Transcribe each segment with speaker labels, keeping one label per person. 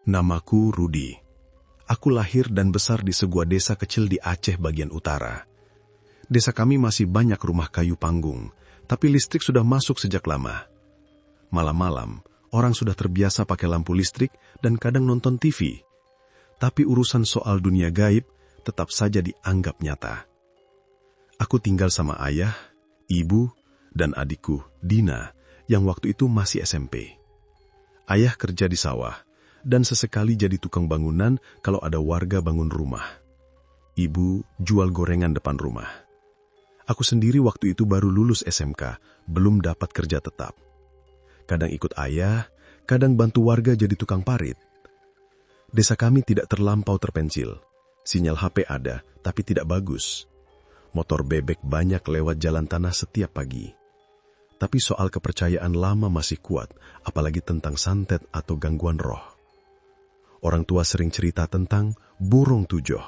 Speaker 1: Namaku Rudi. Aku lahir dan besar di sebuah desa kecil di Aceh bagian utara. Desa kami masih banyak rumah kayu panggung, tapi listrik sudah masuk sejak lama. Malam-malam, orang sudah terbiasa pakai lampu listrik dan kadang nonton TV. Tapi urusan soal dunia gaib tetap saja dianggap nyata. Aku tinggal sama ayah, ibu, dan adikku, Dina, yang waktu itu masih SMP. Ayah kerja di sawah, dan sesekali jadi tukang bangunan kalau ada warga bangun rumah. Ibu jual gorengan depan rumah. Aku sendiri waktu itu baru lulus SMK, belum dapat kerja tetap. Kadang ikut ayah, kadang bantu warga jadi tukang parit. Desa kami tidak terlampau terpencil. Sinyal HP ada, tapi tidak bagus. Motor bebek banyak lewat jalan tanah setiap pagi. Tapi soal kepercayaan lama masih kuat, apalagi tentang santet atau gangguan roh. Orang tua sering cerita tentang burung tujuh.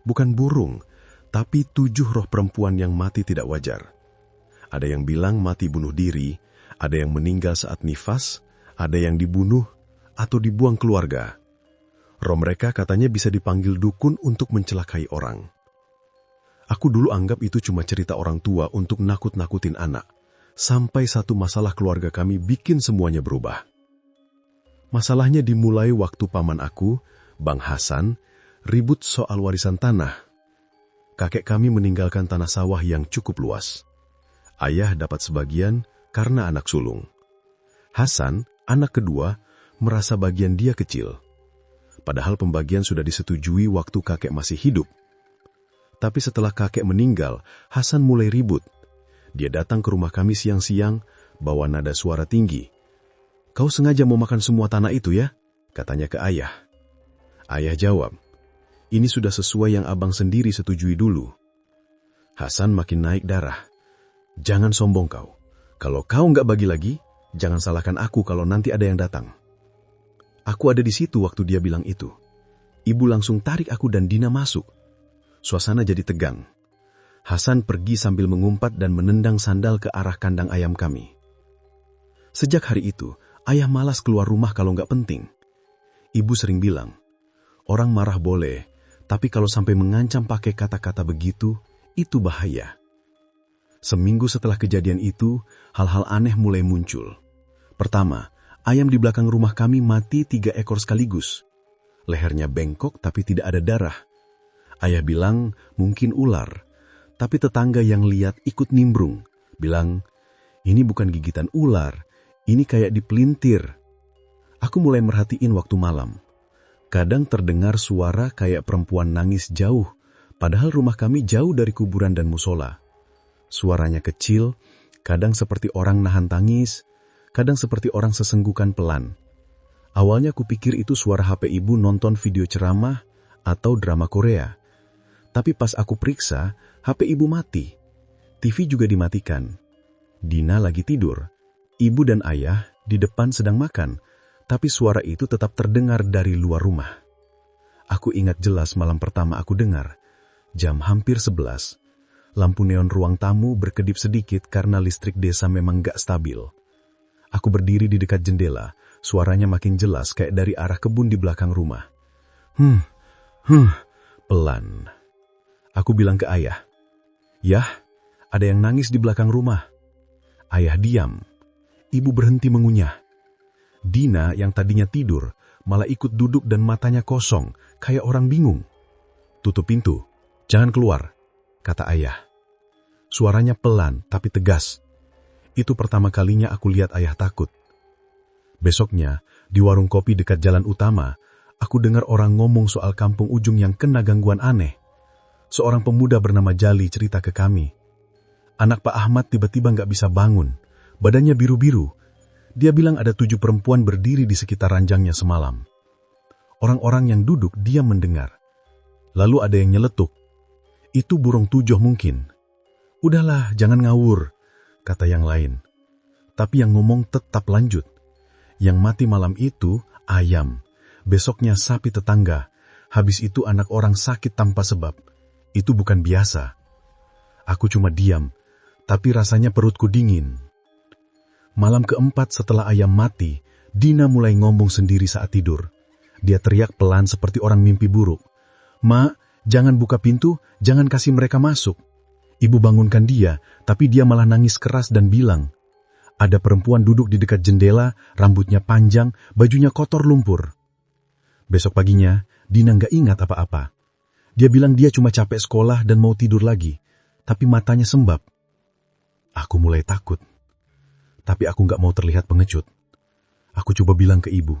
Speaker 1: Bukan burung, tapi 7 roh perempuan yang mati tidak wajar. Ada yang bilang mati bunuh diri, ada yang meninggal saat nifas, ada yang dibunuh atau dibuang keluarga. Roh mereka katanya bisa dipanggil dukun untuk mencelakai orang. Aku dulu anggap itu cuma cerita orang tua untuk nakut-nakutin anak. Sampai satu masalah keluarga kami bikin semuanya berubah. Masalahnya dimulai waktu paman aku, Bang Hasan, ribut soal warisan tanah. Kakek kami meninggalkan tanah sawah yang cukup luas. Ayah dapat sebagian karena anak sulung. Hasan, anak kedua, merasa bagian dia kecil. Padahal pembagian sudah disetujui waktu kakek masih hidup. Tapi setelah kakek meninggal, Hasan mulai ribut. Dia datang ke rumah kami siang-siang, bawa nada suara tinggi. "Kau sengaja mau makan semua tanah itu ya?" katanya ke ayah. Ayah jawab, "Ini sudah sesuai yang abang sendiri setujui dulu." Hasan makin naik darah. "Jangan sombong kau. Kalau kau nggak bagi lagi, jangan salahkan aku kalau nanti ada yang datang." Aku ada di situ waktu dia bilang itu. Ibu langsung tarik aku dan Dina masuk. Suasana jadi tegang. Hasan pergi sambil mengumpat dan menendang sandal ke arah kandang ayam kami. Sejak hari itu, ayah malas keluar rumah kalau nggak penting. Ibu sering bilang, orang marah boleh, tapi kalau sampai mengancam pakai kata-kata begitu, itu bahaya. Seminggu setelah kejadian itu, hal-hal aneh mulai muncul. Pertama, ayam di belakang rumah kami mati 3 ekor sekaligus. Lehernya bengkok tapi tidak ada darah. Ayah bilang mungkin ular, tapi tetangga yang lihat ikut nimbrung, bilang, "Ini bukan gigitan ular, ini kayak dipelintir." Aku mulai merhatiin waktu malam. Kadang terdengar suara kayak perempuan nangis jauh, padahal rumah kami jauh dari kuburan dan musola. Suaranya kecil, kadang seperti orang nahan tangis, kadang seperti orang sesenggukan pelan. Awalnya kupikir itu suara HP ibu nonton video ceramah atau drama Korea. Tapi pas aku periksa, HP ibu mati. TV juga dimatikan. Dina lagi tidur. Ibu dan ayah di depan sedang makan, tapi suara itu tetap terdengar dari luar rumah. Aku ingat jelas malam pertama aku dengar. Jam hampir 11. Lampu neon ruang tamu berkedip sedikit karena listrik desa memang gak stabil. Aku berdiri di dekat jendela, suaranya makin jelas kayak dari arah kebun di belakang rumah. Pelan. Aku bilang ke ayah, "Yah, ada yang nangis di belakang rumah." Ayah diam. Ibu berhenti mengunyah. Dina yang tadinya tidur, malah ikut duduk dan matanya kosong, kayak orang bingung. "Tutup pintu, jangan keluar," kata ayah. Suaranya pelan tapi tegas. Itu pertama kalinya aku lihat ayah takut. Besoknya, di warung kopi dekat jalan utama, aku dengar orang ngomong soal kampung ujung yang kena gangguan aneh. Seorang pemuda bernama Jali cerita ke kami. Anak Pak Ahmad tiba-tiba nggak bisa bangun. Badannya biru-biru. Dia bilang ada 7 perempuan berdiri di sekitar ranjangnya semalam. Orang-orang yang duduk diam mendengar. Lalu ada yang nyeletuk. "Itu burung tujuh mungkin." "Udahlah, jangan ngawur," kata yang lain. Tapi yang ngomong tetap lanjut. Yang mati malam itu ayam. Besoknya sapi tetangga. Habis itu anak orang sakit tanpa sebab. Itu bukan biasa. Aku cuma diam, tapi rasanya perutku dingin. Malam keempat setelah ayam mati, Dina mulai ngomong sendiri saat tidur. Dia teriak pelan seperti orang mimpi buruk. "Mak, jangan buka pintu, jangan kasih mereka masuk." Ibu bangunkan dia, tapi dia malah nangis keras dan bilang, "Ada perempuan duduk di dekat jendela, rambutnya panjang, bajunya kotor lumpur." Besok paginya, Dina nggak ingat apa-apa. Dia bilang dia cuma capek sekolah dan mau tidur lagi, tapi matanya sembab. Aku mulai takut, tapi aku nggak mau terlihat pengecut. Aku coba bilang ke ibu,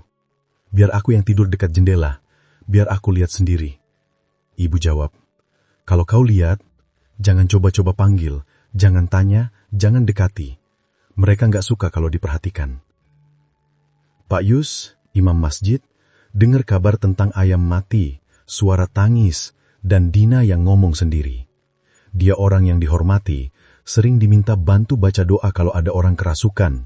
Speaker 1: "Biar aku yang tidur dekat jendela, biar aku lihat sendiri." Ibu jawab, "Kalau kau lihat, jangan coba-coba panggil, jangan tanya, jangan dekati. Mereka nggak suka kalau diperhatikan." Pak Yus, imam masjid, dengar kabar tentang ayam mati, suara tangis, dan Dina yang ngomong sendiri. Dia orang yang dihormati, sering diminta bantu baca doa kalau ada orang kerasukan.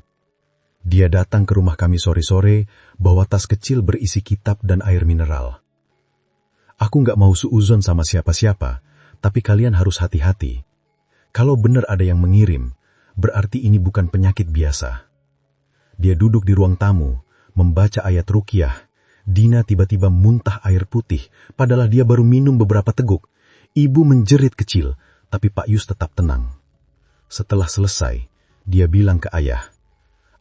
Speaker 1: Dia datang ke rumah kami sore-sore, bawa tas kecil berisi kitab dan air mineral. Aku nggak mau suuzon sama siapa-siapa, tapi kalian harus hati-hati. Kalau benar ada yang mengirim, berarti ini bukan penyakit biasa. Dia duduk di ruang tamu, membaca ayat ruqyah. Dina tiba-tiba muntah air putih, padahal dia baru minum beberapa teguk. Ibu menjerit kecil, tapi Pak Yus tetap tenang. Setelah selesai, dia bilang ke ayah,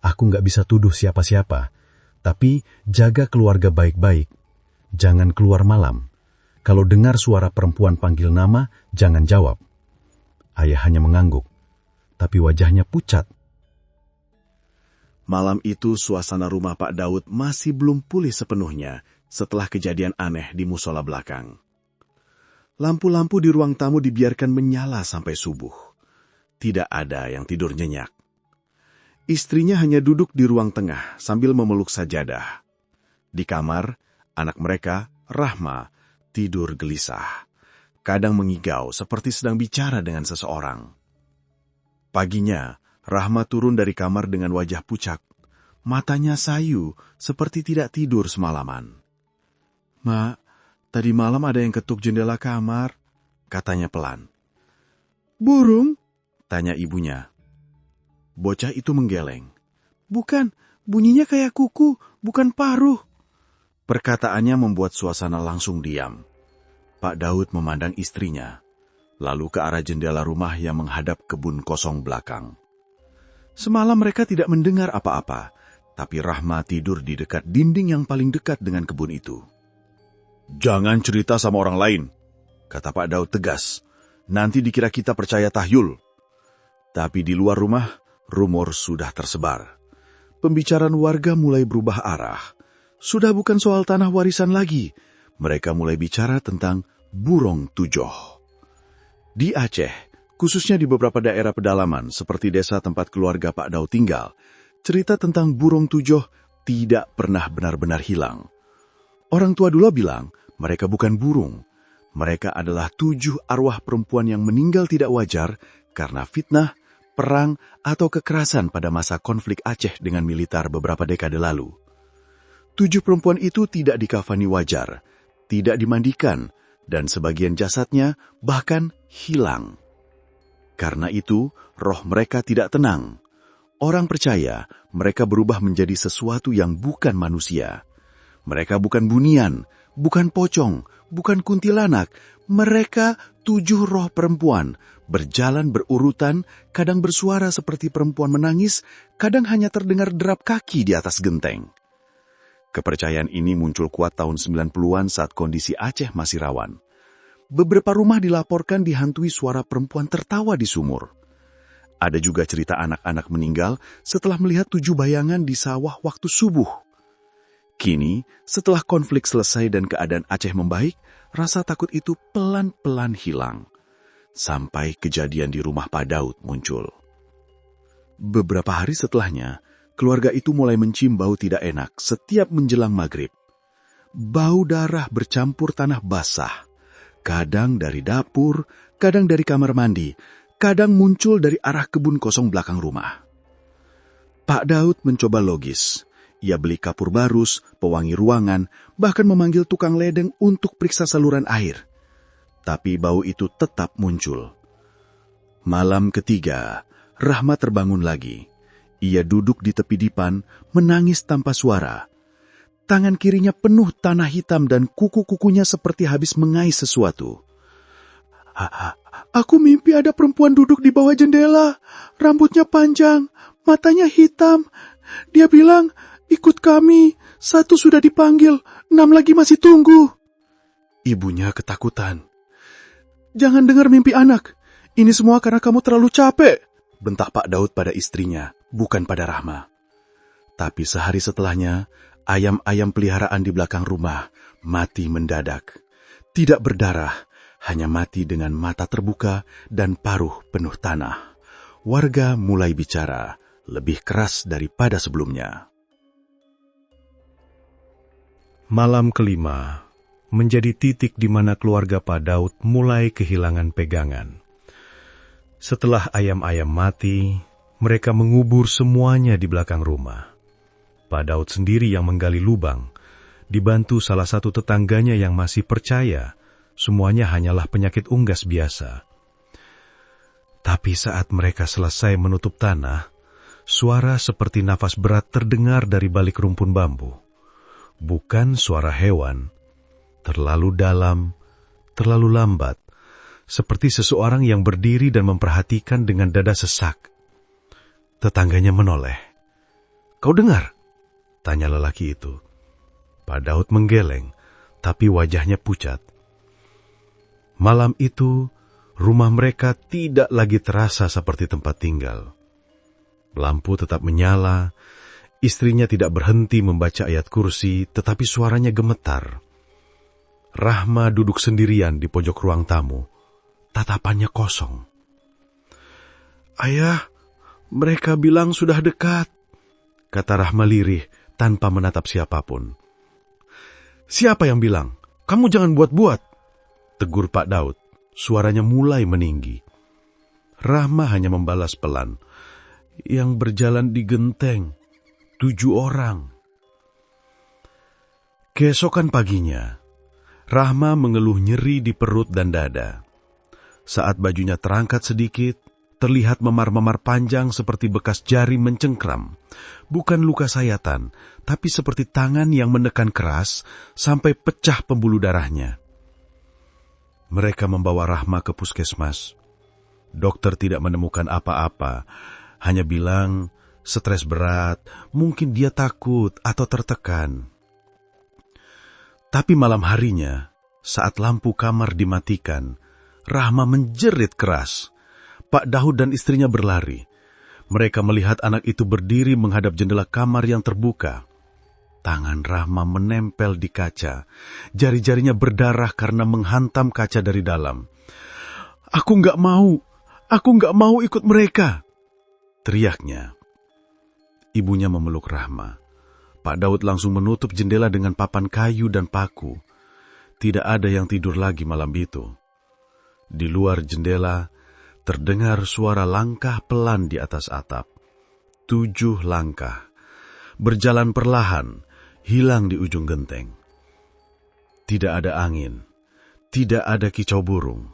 Speaker 1: "Aku nggak bisa tuduh siapa-siapa, tapi jaga keluarga baik-baik. Jangan keluar malam. Kalau dengar suara perempuan panggil nama, jangan jawab." Ayah hanya mengangguk, tapi wajahnya pucat.
Speaker 2: Malam itu suasana rumah Pak Daud masih belum pulih sepenuhnya setelah kejadian aneh di musola belakang. Lampu-lampu di ruang tamu dibiarkan menyala sampai subuh. Tidak ada yang tidur nyenyak. Istrinya hanya duduk di ruang tengah sambil memeluk sajadah. Di kamar, anak mereka, Rahma, tidur gelisah. Kadang mengigau seperti sedang bicara dengan seseorang. Paginya, Rahma turun dari kamar dengan wajah pucat. Matanya sayu seperti tidak tidur semalaman. "Mak, tadi malam ada yang ketuk jendela kamar," katanya pelan. "Burung?" tanya ibunya. Bocah itu menggeleng. "Bukan, bunyinya kayak kuku, bukan paruh." Perkataannya membuat suasana langsung diam. Pak Daud memandang istrinya, lalu ke arah jendela rumah yang menghadap kebun kosong belakang. Semalam mereka tidak mendengar apa-apa, tapi Rahma tidur di dekat dinding yang paling dekat dengan kebun itu. "Jangan cerita sama orang lain," kata Pak Daud tegas. "Nanti dikira kita percaya tahyul." Tapi di luar rumah, rumor sudah tersebar. Pembicaraan warga mulai berubah arah. Sudah bukan soal tanah warisan lagi. Mereka mulai bicara tentang burung tujoh. Di Aceh, khususnya di beberapa daerah pedalaman seperti desa tempat keluarga Pak Daud tinggal, cerita tentang burung tujoh tidak pernah benar-benar hilang. Orang tua dulu bilang mereka bukan burung. Mereka adalah 7 arwah perempuan yang meninggal tidak wajar karena fitnah, perang, atau kekerasan pada masa konflik Aceh dengan militer beberapa dekade lalu. 7 perempuan itu tidak dikafani wajar, tidak dimandikan, dan sebagian jasadnya bahkan hilang. Karena itu, roh mereka tidak tenang. Orang percaya mereka berubah menjadi sesuatu yang bukan manusia. Mereka bukan bunian, bukan pocong, bukan kuntilanak. Mereka 7 roh perempuan, berjalan berurutan, kadang bersuara seperti perempuan menangis, kadang hanya terdengar derap kaki di atas genteng. Kepercayaan ini muncul kuat tahun 90-an saat kondisi Aceh masih rawan. Beberapa rumah dilaporkan dihantui suara perempuan tertawa di sumur. Ada juga cerita anak-anak meninggal setelah melihat 7 bayangan di sawah waktu subuh. Kini, setelah konflik selesai dan keadaan Aceh membaik, rasa takut itu pelan-pelan hilang. Sampai kejadian di rumah Pak Daud muncul. Beberapa hari setelahnya, keluarga itu mulai mencium bau tidak enak setiap menjelang maghrib. Bau darah bercampur tanah basah. Kadang dari dapur, kadang dari kamar mandi, kadang muncul dari arah kebun kosong belakang rumah. Pak Daud mencoba logis. Ia beli kapur barus, pewangi ruangan, bahkan memanggil tukang ledeng untuk periksa saluran air. Tapi bau itu tetap muncul. Malam ketiga, Rahma terbangun lagi. Ia duduk di tepi dipan, menangis tanpa suara. Tangan kirinya penuh tanah hitam dan kuku-kukunya seperti habis mengais sesuatu. Aku mimpi ada perempuan duduk di bawah jendela. Rambutnya panjang, matanya hitam. Dia bilang, ikut kami. 1 sudah dipanggil, 6 lagi masih tunggu. Ibunya ketakutan. Jangan dengar mimpi anak. Ini semua karena kamu terlalu capek, bentak Pak Daud pada istrinya, bukan pada Rahma. Tapi sehari setelahnya, ayam-ayam peliharaan di belakang rumah mati mendadak. Tidak berdarah, hanya mati dengan mata terbuka dan paruh penuh tanah. Warga mulai bicara, lebih keras daripada sebelumnya.
Speaker 1: Malam kelima menjadi titik di mana keluarga Pak Daud mulai kehilangan pegangan. Setelah ayam-ayam mati, mereka mengubur semuanya di belakang rumah. Pak Daud sendiri yang menggali lubang, dibantu salah satu tetangganya yang masih percaya semuanya hanyalah penyakit unggas biasa. Tapi saat mereka selesai menutup tanah, suara seperti nafas berat terdengar dari balik rumpun bambu. Bukan suara hewan, terlalu dalam, terlalu lambat, seperti seseorang yang berdiri dan memperhatikan dengan dada sesak. Tetangganya menoleh. "Kau dengar?" tanya lelaki itu. Pak Daud menggeleng, tapi wajahnya pucat. Malam itu, rumah mereka tidak lagi terasa seperti tempat tinggal. Lampu tetap menyala, istrinya tidak berhenti membaca ayat kursi, tetapi suaranya gemetar. Rahma duduk sendirian di pojok ruang tamu. Tatapannya kosong. "Ayah, mereka bilang sudah dekat," kata Rahma lirih tanpa menatap siapapun. "Siapa yang bilang? Kamu jangan buat-buat," tegur Pak Daud. Suaranya mulai meninggi. Rahma hanya membalas pelan. "Yang berjalan di genteng, 7 orang. Keesokan paginya, Rahma mengeluh nyeri di perut dan dada. Saat bajunya terangkat sedikit, terlihat memar-memar panjang seperti bekas jari mencengkram. Bukan luka sayatan, tapi seperti tangan yang menekan keras sampai pecah pembuluh darahnya. Mereka membawa Rahma ke puskesmas. Dokter tidak menemukan apa-apa, hanya bilang stres berat, mungkin dia takut atau tertekan. Tapi malam harinya, saat lampu kamar dimatikan, Rahma menjerit keras. Pak Daud dan istrinya berlari. Mereka melihat anak itu berdiri menghadap jendela kamar yang terbuka. Tangan Rahma menempel di kaca. Jari-jarinya berdarah karena menghantam kaca dari dalam. Aku nggak mau ikut mereka," teriaknya. Ibunya memeluk Rahma. Pak Daud langsung menutup jendela dengan papan kayu dan paku. Tidak ada yang tidur lagi malam itu. Di luar jendela, terdengar suara langkah pelan di atas atap. 7 langkah. Berjalan perlahan, hilang di ujung genteng. Tidak ada angin, tidak ada kicau burung.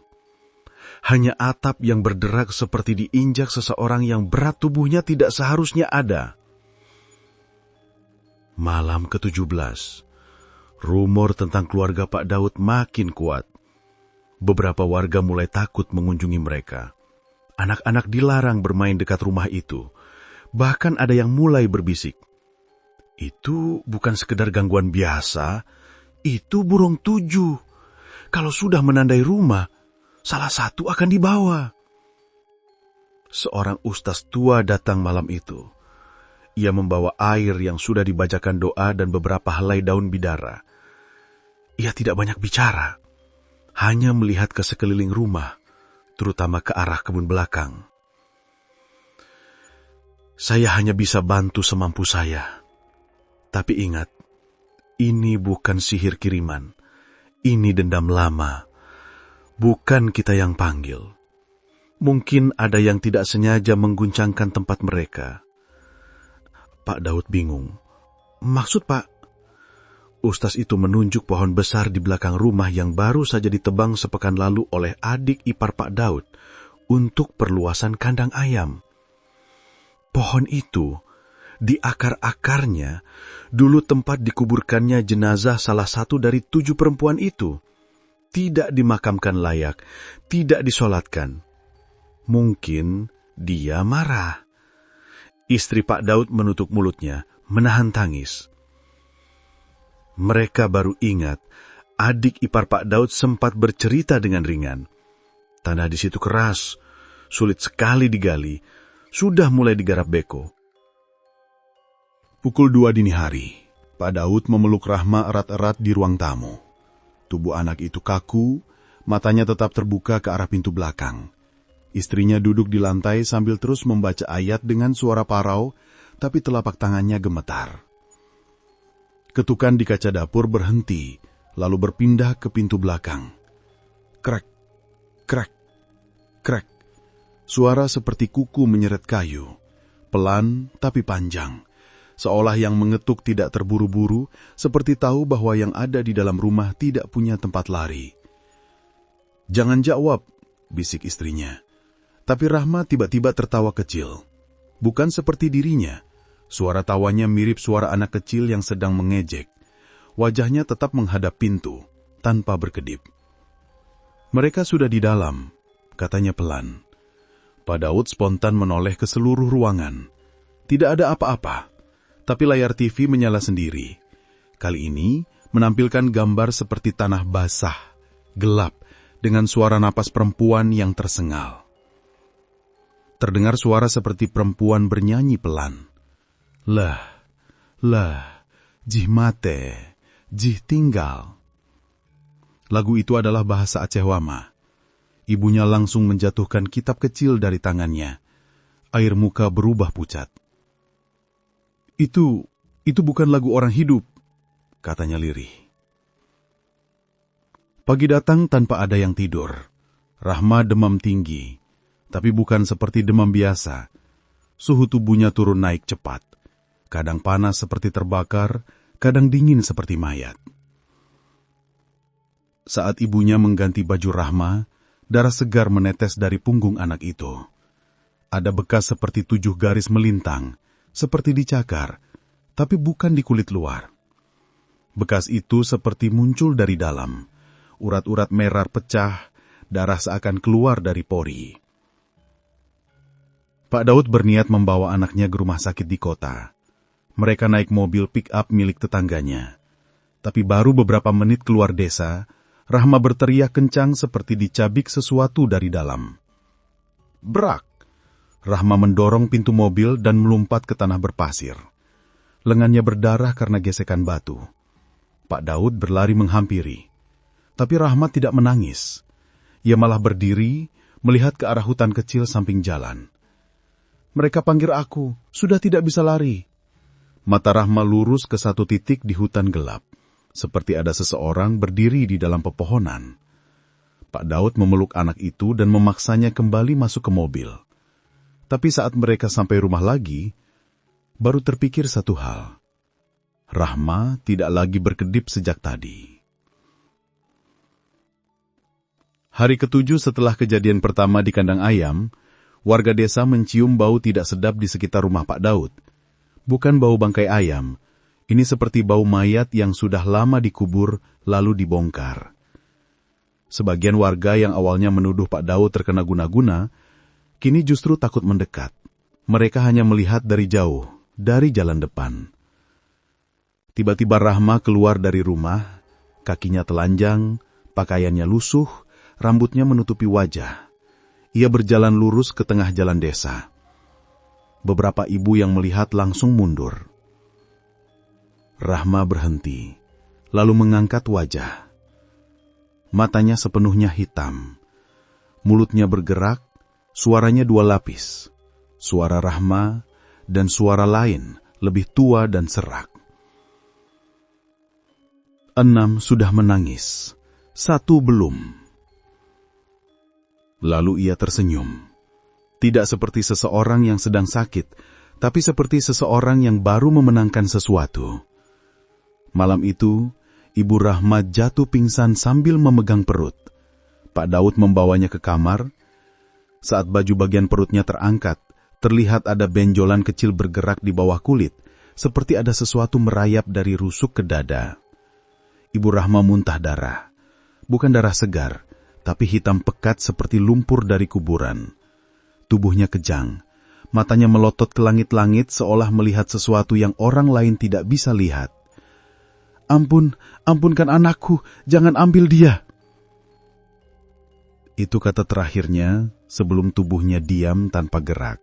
Speaker 1: Hanya atap yang berderak seperti diinjak seseorang yang berat tubuhnya tidak seharusnya ada. Malam ke-17, rumor tentang keluarga Pak Daud makin kuat. Beberapa warga mulai takut mengunjungi mereka. Anak-anak dilarang bermain dekat rumah itu. Bahkan ada yang mulai berbisik, "Itu bukan sekedar gangguan biasa, itu burung 7. Kalau sudah menandai rumah, salah satu akan dibawa." Seorang ustaz tua datang malam itu. Ia membawa air yang sudah dibacakan doa dan beberapa helai daun bidara. Ia tidak banyak bicara, hanya melihat ke sekeliling rumah, terutama ke arah kebun belakang. "Saya hanya bisa bantu semampu saya. Tapi ingat, ini bukan sihir kiriman. Ini dendam lama. Bukan kita yang panggil. Mungkin ada yang tidak sengaja mengguncangkan tempat mereka." Pak Daud bingung. "Maksud Pak?" Ustaz itu menunjuk pohon besar di belakang rumah yang baru saja ditebang sepekan lalu oleh adik ipar Pak Daud untuk perluasan kandang ayam. Pohon itu Di akar-akarnya, dulu tempat dikuburkannya jenazah salah satu dari 7 perempuan itu. Tidak dimakamkan layak, tidak disolatkan. Mungkin dia marah. Istri Pak Daud menutup mulutnya, menahan tangis. Mereka baru ingat, adik ipar Pak Daud sempat bercerita dengan ringan. Tanah di situ keras, sulit sekali digali, sudah mulai digarap beko.
Speaker 3: Pukul 2 dini hari, Pak Daud memeluk Rahma erat-erat di ruang tamu. Tubuh anak itu kaku, matanya tetap terbuka ke arah pintu belakang. Istrinya duduk di lantai sambil terus membaca ayat dengan suara parau, tapi telapak tangannya gemetar. Ketukan di kaca dapur berhenti, lalu berpindah ke pintu belakang. Krek, krek, krek. Suara seperti kuku menyeret kayu, pelan tapi panjang. Seolah yang mengetuk tidak terburu-buru, seperti tahu bahwa yang ada di dalam rumah tidak punya tempat lari. "Jangan jawab," bisik istrinya. Tapi Rahma tiba-tiba tertawa kecil. Bukan seperti dirinya. Suara tawanya mirip suara anak kecil yang sedang mengejek. Wajahnya tetap menghadap pintu, tanpa berkedip. "Mereka sudah di dalam," katanya pelan. Pak Daud spontan menoleh ke seluruh ruangan. Tidak ada apa-apa. Tapi layar TV menyala sendiri. Kali ini menampilkan gambar seperti tanah basah, gelap, dengan suara napas perempuan yang tersengal. Terdengar suara seperti perempuan bernyanyi pelan. "Lah, jih mate, jih tinggal." Lagu itu adalah bahasa Aceh Wama. Ibunya langsung menjatuhkan kitab kecil dari tangannya. Air muka berubah pucat. Itu bukan lagu orang hidup," katanya lirih. Pagi datang tanpa ada yang tidur. Rahma demam tinggi, tapi bukan seperti demam biasa. Suhu tubuhnya turun naik cepat. Kadang panas seperti terbakar, kadang dingin seperti mayat. Saat ibunya mengganti baju Rahma, darah segar menetes dari punggung anak itu. Ada bekas seperti 7 garis melintang, seperti dicakar, tapi bukan di kulit luar. Bekas itu seperti muncul dari dalam. Urat-urat merah pecah, darah seakan keluar dari pori. Pak Daud berniat membawa anaknya ke rumah sakit di kota. Mereka naik mobil pick-up milik tetangganya. Tapi baru beberapa menit keluar desa, Rahma berteriak kencang seperti dicabik sesuatu dari dalam. Brak! Rahma mendorong pintu mobil dan melompat ke tanah berpasir. Lengannya berdarah karena gesekan batu. Pak Daud berlari menghampiri. Tapi Rahma tidak menangis. Ia malah berdiri, melihat ke arah hutan kecil samping jalan. "Mereka panggil aku, sudah tidak bisa lari." Mata Rahma lurus ke satu titik di hutan gelap, seperti ada seseorang berdiri di dalam pepohonan. Pak Daud memeluk anak itu dan memaksanya kembali masuk ke mobil. Tapi saat mereka sampai rumah lagi, baru terpikir satu hal. Rahma tidak lagi berkedip sejak tadi. Hari ke-7 setelah kejadian pertama di kandang ayam, warga desa mencium bau tidak sedap di sekitar rumah Pak Daud. Bukan bau bangkai ayam, ini seperti bau mayat yang sudah lama dikubur lalu dibongkar. Sebagian warga yang awalnya menuduh Pak Daud terkena guna-guna, kini justru takut mendekat. Mereka hanya melihat dari jauh, dari jalan depan. Tiba-tiba Rahma keluar dari rumah, kakinya telanjang, pakaiannya lusuh, rambutnya menutupi wajah. Ia berjalan lurus ke tengah jalan desa. Beberapa ibu yang melihat langsung mundur. Rahma berhenti, lalu mengangkat wajah. Matanya sepenuhnya hitam. Mulutnya bergerak, suaranya 2 lapis. Suara Rahma dan suara lain, lebih tua dan serak. 6 sudah menangis, 1 belum. Lalu ia tersenyum. Tidak seperti seseorang yang sedang sakit, tapi seperti seseorang yang baru memenangkan sesuatu. Malam itu, Ibu Rahma jatuh pingsan sambil memegang perut. Pak Daud membawanya ke kamar. Saat baju bagian perutnya terangkat, Terlihat ada benjolan kecil bergerak di bawah kulit, seperti ada sesuatu merayap dari rusuk ke dada. Ibu Rahma muntah darah. Bukan darah segar, tapi hitam pekat seperti lumpur dari kuburan. Tubuhnya kejang. Matanya melotot ke langit-langit seolah melihat sesuatu yang orang lain tidak bisa lihat. Ampunkan anakku, jangan ambil dia. Itu kata terakhirnya sebelum tubuhnya diam tanpa gerak.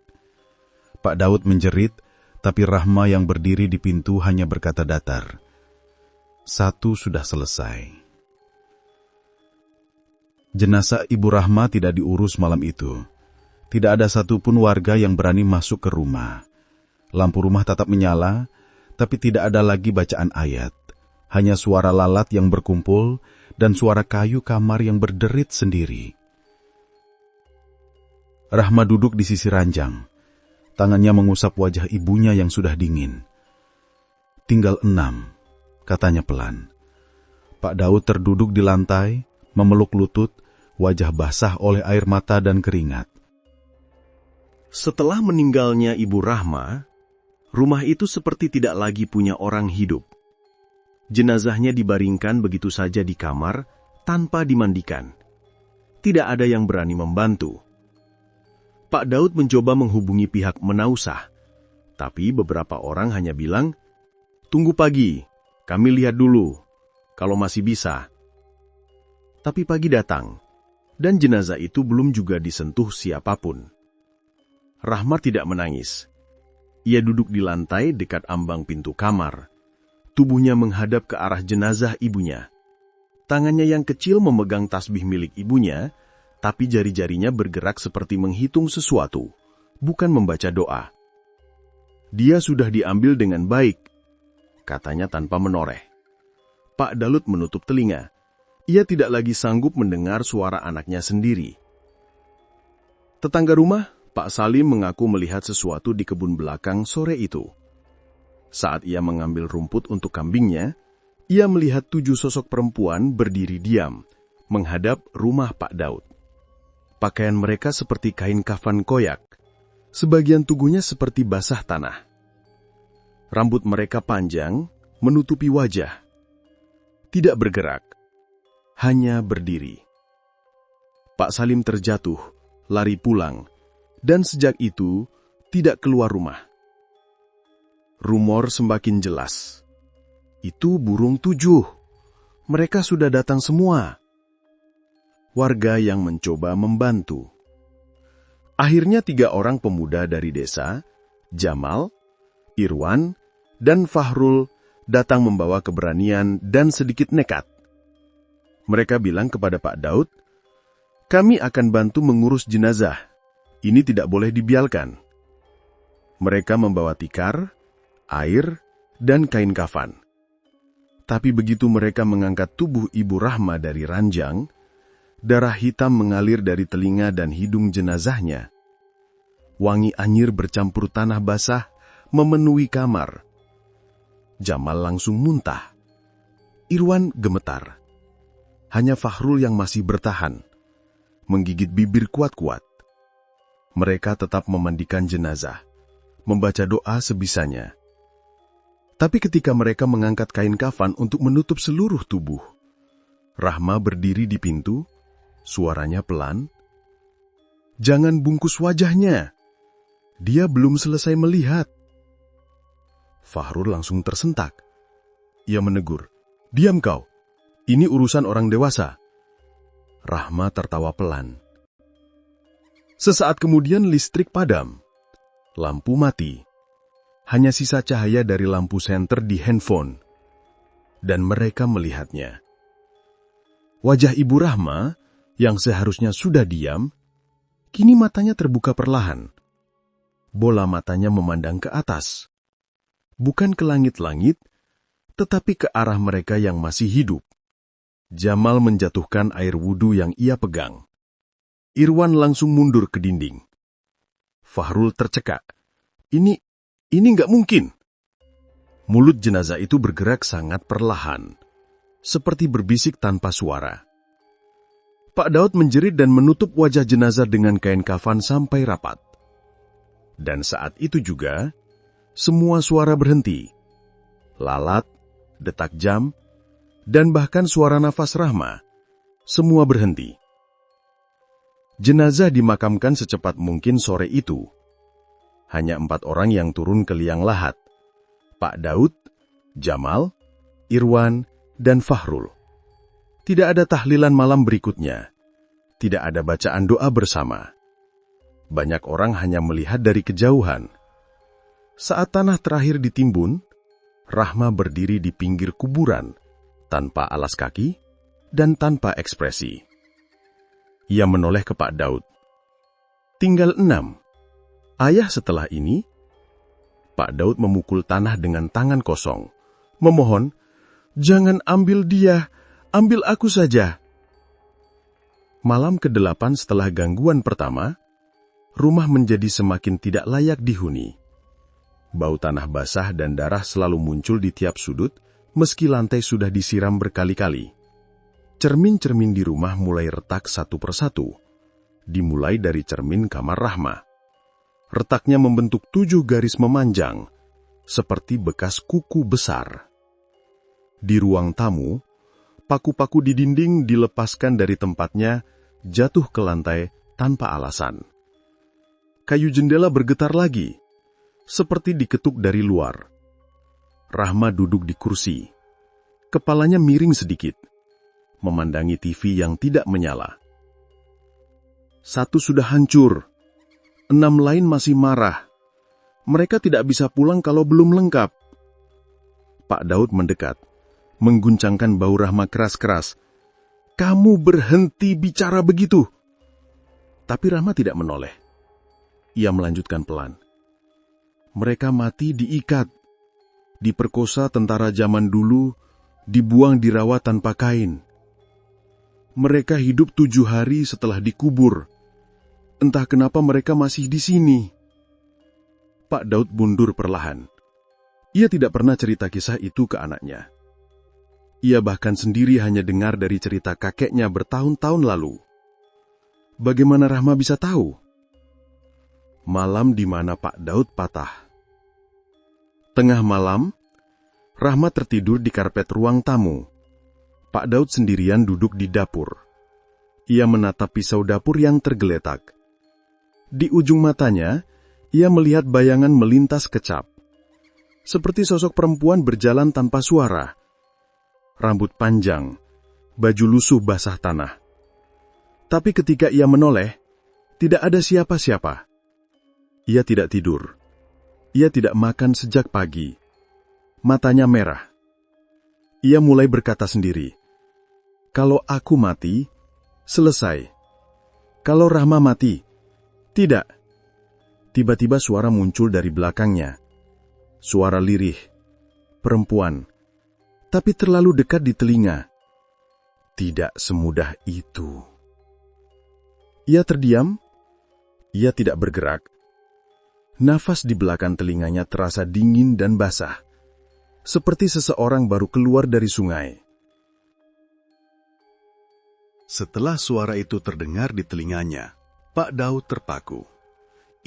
Speaker 3: Pak Daud menjerit, tapi Rahma yang berdiri di pintu hanya berkata datar, "Satu sudah selesai." Jenazah Ibu Rahma tidak diurus malam itu. Tidak ada satupun warga yang berani masuk ke rumah. Lampu rumah tetap menyala, tapi tidak ada lagi bacaan ayat. Hanya suara lalat yang berkumpul dan suara kayu kamar yang berderit sendiri. Rahma duduk di sisi ranjang. Tangannya mengusap wajah ibunya yang sudah dingin. "Tinggal 6, katanya pelan. Pak Daud terduduk di lantai, memeluk lutut, wajah basah oleh air mata dan keringat.
Speaker 1: Setelah meninggalnya Ibu Rahma, rumah itu seperti tidak lagi punya orang hidup. Jenazahnya dibaringkan begitu saja di kamar, tanpa dimandikan. Tidak ada yang berani membantu. Pak Daud mencoba menghubungi pihak menausah, tapi beberapa orang hanya bilang, "Tunggu pagi, kami lihat dulu, kalau masih bisa." Tapi pagi datang, dan jenazah itu belum juga disentuh siapapun. Rahma tidak menangis. Ia duduk di lantai dekat ambang pintu kamar. Tubuhnya menghadap ke arah jenazah ibunya. Tangannya yang kecil memegang tasbih milik ibunya, tapi jari-jarinya bergerak seperti menghitung sesuatu, bukan membaca doa. "Dia sudah diambil dengan baik," katanya tanpa menoreh. Pak Daud menutup telinga. Ia tidak lagi sanggup mendengar suara anaknya sendiri. Tetangga rumah, Pak Salim, mengaku melihat sesuatu di kebun belakang sore itu. Saat ia mengambil rumput untuk kambingnya, ia melihat 7 sosok perempuan berdiri diam, menghadap rumah Pak Daud. Pakaian mereka seperti kain kafan koyak, sebagian tubuhnya seperti basah tanah. Rambut mereka panjang, menutupi wajah. Tidak bergerak, hanya berdiri. Pak Salim terjatuh, lari pulang, dan sejak itu tidak keluar rumah. Rumor semakin jelas. Itu burung 7. Mereka sudah datang semua. Warga yang mencoba membantu. Akhirnya 3 orang pemuda dari desa, Jamal, Irwan, dan Fahrul, datang membawa keberanian dan sedikit nekat. Mereka bilang kepada Pak Daud, "Kami akan bantu mengurus jenazah. Ini tidak boleh dibiarkan." Mereka membawa tikar, air, dan kain kafan. Tapi begitu mereka mengangkat tubuh Ibu Rahma dari ranjang, darah hitam mengalir dari telinga dan hidung jenazahnya. Wangi anyir bercampur tanah basah memenuhi kamar. Jamal langsung muntah. Irwan gemetar. Hanya Fahrul yang masih bertahan, menggigit bibir kuat-kuat. Mereka tetap memandikan jenazah, membaca doa sebisanya. Tapi ketika mereka mengangkat kain kafan untuk menutup seluruh tubuh, Rahma berdiri di pintu. Suaranya pelan, "Jangan bungkus wajahnya. Dia belum selesai melihat." Fahrul langsung tersentak. Ia menegur, "Diam kau. Ini urusan orang dewasa." Rahma tertawa pelan. Sesaat kemudian listrik padam. Lampu mati. Hanya sisa cahaya dari lampu senter di handphone. Dan mereka melihatnya. Wajah Ibu Rahma yang seharusnya sudah diam, kini matanya terbuka perlahan. Bola matanya memandang ke atas. Bukan ke langit-langit, tetapi ke arah mereka yang masih hidup. Jamal menjatuhkan air wudhu yang ia pegang. Irwan langsung mundur ke dinding. Fahrul tercekak. Ini nggak mungkin. Mulut jenazah itu bergerak sangat perlahan, seperti berbisik tanpa suara. Pak Daud menjerit dan menutup wajah jenazah dengan kain kafan sampai rapat. Dan saat itu juga, semua suara berhenti. Lalat, detak jam, dan bahkan suara nafas Rahma, semua berhenti. Jenazah dimakamkan secepat mungkin sore itu. Hanya 4 orang yang turun ke liang lahat. Pak Daud, Jamal, Irwan, dan Fahrul. Tidak ada tahlilan malam berikutnya. Tidak ada bacaan doa bersama. Banyak orang hanya melihat dari kejauhan. Saat tanah terakhir ditimbun, Rahma berdiri di pinggir kuburan, tanpa alas kaki dan tanpa ekspresi. Ia menoleh ke Pak Daud. Tinggal 6. Ayah setelah ini? Pak Daud memukul tanah dengan tangan kosong, memohon, "Jangan ambil dia, ambil aku saja." Malam ke-8 setelah gangguan pertama, rumah menjadi semakin tidak layak dihuni. Bau tanah basah dan darah selalu muncul di tiap sudut, meski lantai sudah disiram berkali-kali. Cermin-cermin di rumah mulai retak satu persatu, dimulai dari cermin kamar Rahma. Retaknya membentuk 7 garis memanjang, seperti bekas kuku besar. Di ruang tamu, paku-paku di dinding dilepaskan dari tempatnya, jatuh ke lantai tanpa alasan. Kayu jendela bergetar lagi, seperti diketuk dari luar. Rahma duduk di kursi. Kepalanya miring sedikit, memandangi TV yang tidak menyala. 1 sudah hancur, 6 lain masih marah. Mereka tidak bisa pulang kalau belum lengkap. Pak Daud mendekat, mengguncangkan bau Rahma keras-keras. "Kamu berhenti bicara begitu." Tapi Rahma tidak menoleh. Ia melanjutkan pelan. "Mereka mati diikat, diperkosa tentara zaman dulu, dibuang di rawa tanpa kain. Mereka hidup 7 hari setelah dikubur. Entah kenapa mereka masih di sini." Pak Daud mundur perlahan. Ia tidak pernah cerita kisah itu ke anaknya. Ia bahkan sendiri hanya dengar dari cerita kakeknya bertahun-tahun lalu. Bagaimana Rahma bisa tahu? Malam di mana Pak Daud patah. Tengah malam, Rahma tertidur di karpet ruang tamu. Pak Daud sendirian duduk di dapur. Ia menatap pisau dapur yang tergeletak. Di ujung matanya, ia melihat bayangan melintas kecap. Seperti sosok perempuan berjalan tanpa suara. Rambut panjang, baju lusuh basah tanah. Tapi ketika ia menoleh, tidak ada siapa-siapa. Ia tidak tidur. Ia tidak makan sejak pagi. Matanya merah. Ia mulai berkata sendiri, "Kalau aku mati, selesai. Kalau Rahma mati, tidak." Tiba-tiba suara muncul dari belakangnya. Suara lirih, perempuan, tapi terlalu dekat di telinga. Tidak semudah itu. Ia terdiam. Ia tidak bergerak. Nafas di belakang telinganya terasa dingin dan basah, seperti seseorang baru keluar dari sungai.
Speaker 2: Setelah suara itu terdengar di telinganya, Pak Daud terpaku.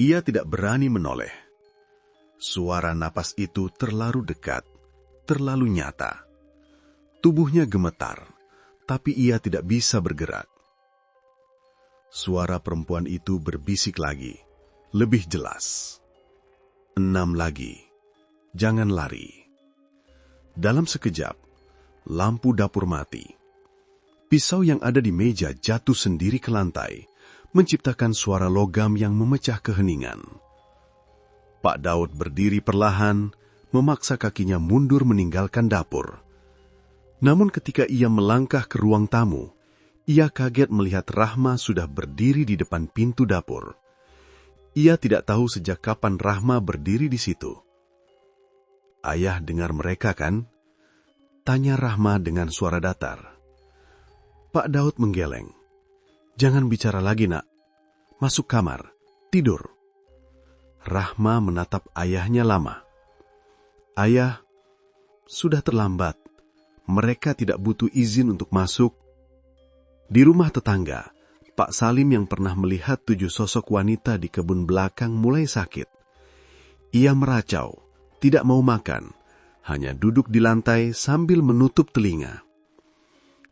Speaker 2: Ia tidak berani menoleh. Suara napas itu terlalu dekat, terlalu nyata. Tubuhnya gemetar, tapi ia tidak bisa bergerak. Suara perempuan itu berbisik lagi, lebih jelas. 6 lagi, jangan lari. Dalam sekejap, lampu dapur mati. Pisau yang ada di meja jatuh sendiri ke lantai, menciptakan suara logam yang memecah keheningan. Pak Daud berdiri perlahan, memaksa kakinya mundur meninggalkan dapur. Namun ketika ia melangkah ke ruang tamu, ia kaget melihat Rahma sudah berdiri di depan pintu dapur. Ia tidak tahu sejak kapan Rahma berdiri di situ. "Ayah dengar mereka kan?" tanya Rahma dengan suara datar. Pak Daud menggeleng. "Jangan bicara lagi, nak. Masuk kamar, tidur." Rahma menatap ayahnya lama. "Ayah, sudah terlambat. Mereka tidak butuh izin untuk masuk." Di rumah tetangga, Pak Salim yang pernah melihat 7 sosok wanita di kebun belakang mulai sakit.
Speaker 1: Ia meracau, tidak mau makan, hanya duduk di lantai sambil menutup telinga.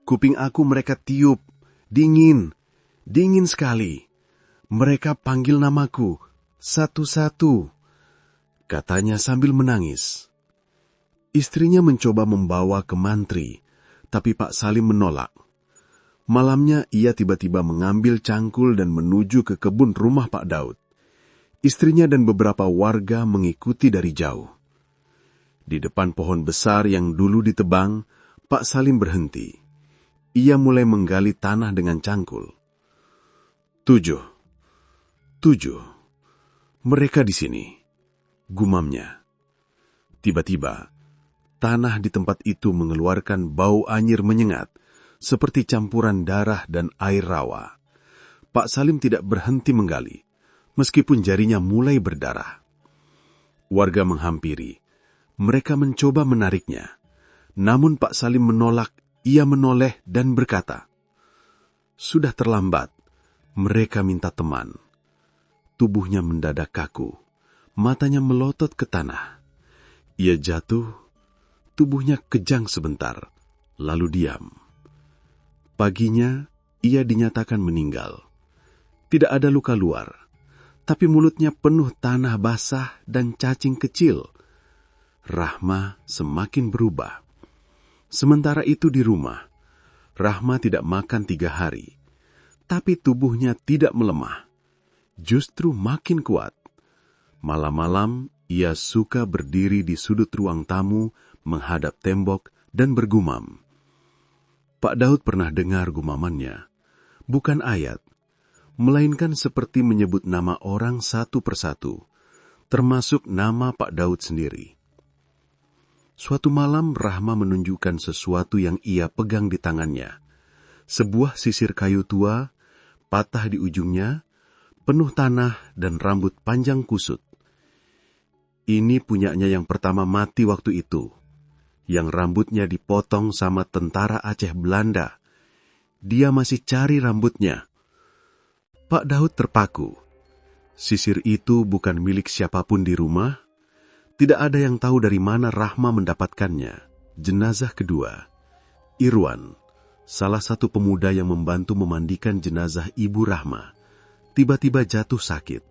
Speaker 1: Kuping aku mereka tiup, dingin, dingin sekali. Mereka panggil namaku, satu-satu, katanya sambil menangis. Istrinya mencoba membawa ke mantri, tapi Pak Salim menolak. Malamnya ia tiba-tiba mengambil cangkul dan menuju ke kebun rumah Pak Daud. Istrinya dan beberapa warga mengikuti dari jauh. Di depan pohon besar yang dulu ditebang, Pak Salim berhenti. Ia mulai menggali tanah dengan cangkul. 7. Mereka di sini, gumamnya. Tiba-tiba, tanah di tempat itu mengeluarkan bau anyir menyengat, seperti campuran darah dan air rawa. Pak Salim tidak berhenti menggali, meskipun jarinya mulai berdarah. Warga menghampiri. Mereka mencoba menariknya. Namun Pak Salim menolak. Ia menoleh dan berkata, "Sudah terlambat. Mereka minta teman." Tubuhnya mendadak kaku. Matanya melotot ke tanah. Ia jatuh. Tubuhnya kejang sebentar, lalu diam. Paginya, ia dinyatakan meninggal. Tidak ada luka luar. Tapi mulutnya penuh tanah basah dan cacing kecil. Rahma semakin berubah. Sementara itu di rumah, Rahma tidak makan 3 hari. Tapi tubuhnya tidak melemah. Justru makin kuat. Malam-malam, ia suka berdiri di sudut ruang tamu, menghadap tembok dan bergumam. Pak Daud pernah dengar gumamannya. Bukan ayat, melainkan seperti menyebut nama orang satu persatu, termasuk nama Pak Daud sendiri. Suatu malam Rahma menunjukkan sesuatu yang ia pegang di tangannya. Sebuah sisir kayu tua, patah di ujungnya, penuh tanah dan rambut panjang kusut. Ini punyanya yang pertama mati waktu itu, yang rambutnya dipotong sama tentara Aceh Belanda. Dia masih cari rambutnya. Pak Daud terpaku. Sisir itu bukan milik siapapun di rumah. Tidak ada yang tahu dari mana Rahma mendapatkannya. Jenazah kedua, Irwan, salah satu pemuda yang membantu memandikan jenazah ibu Rahma, tiba-tiba jatuh sakit.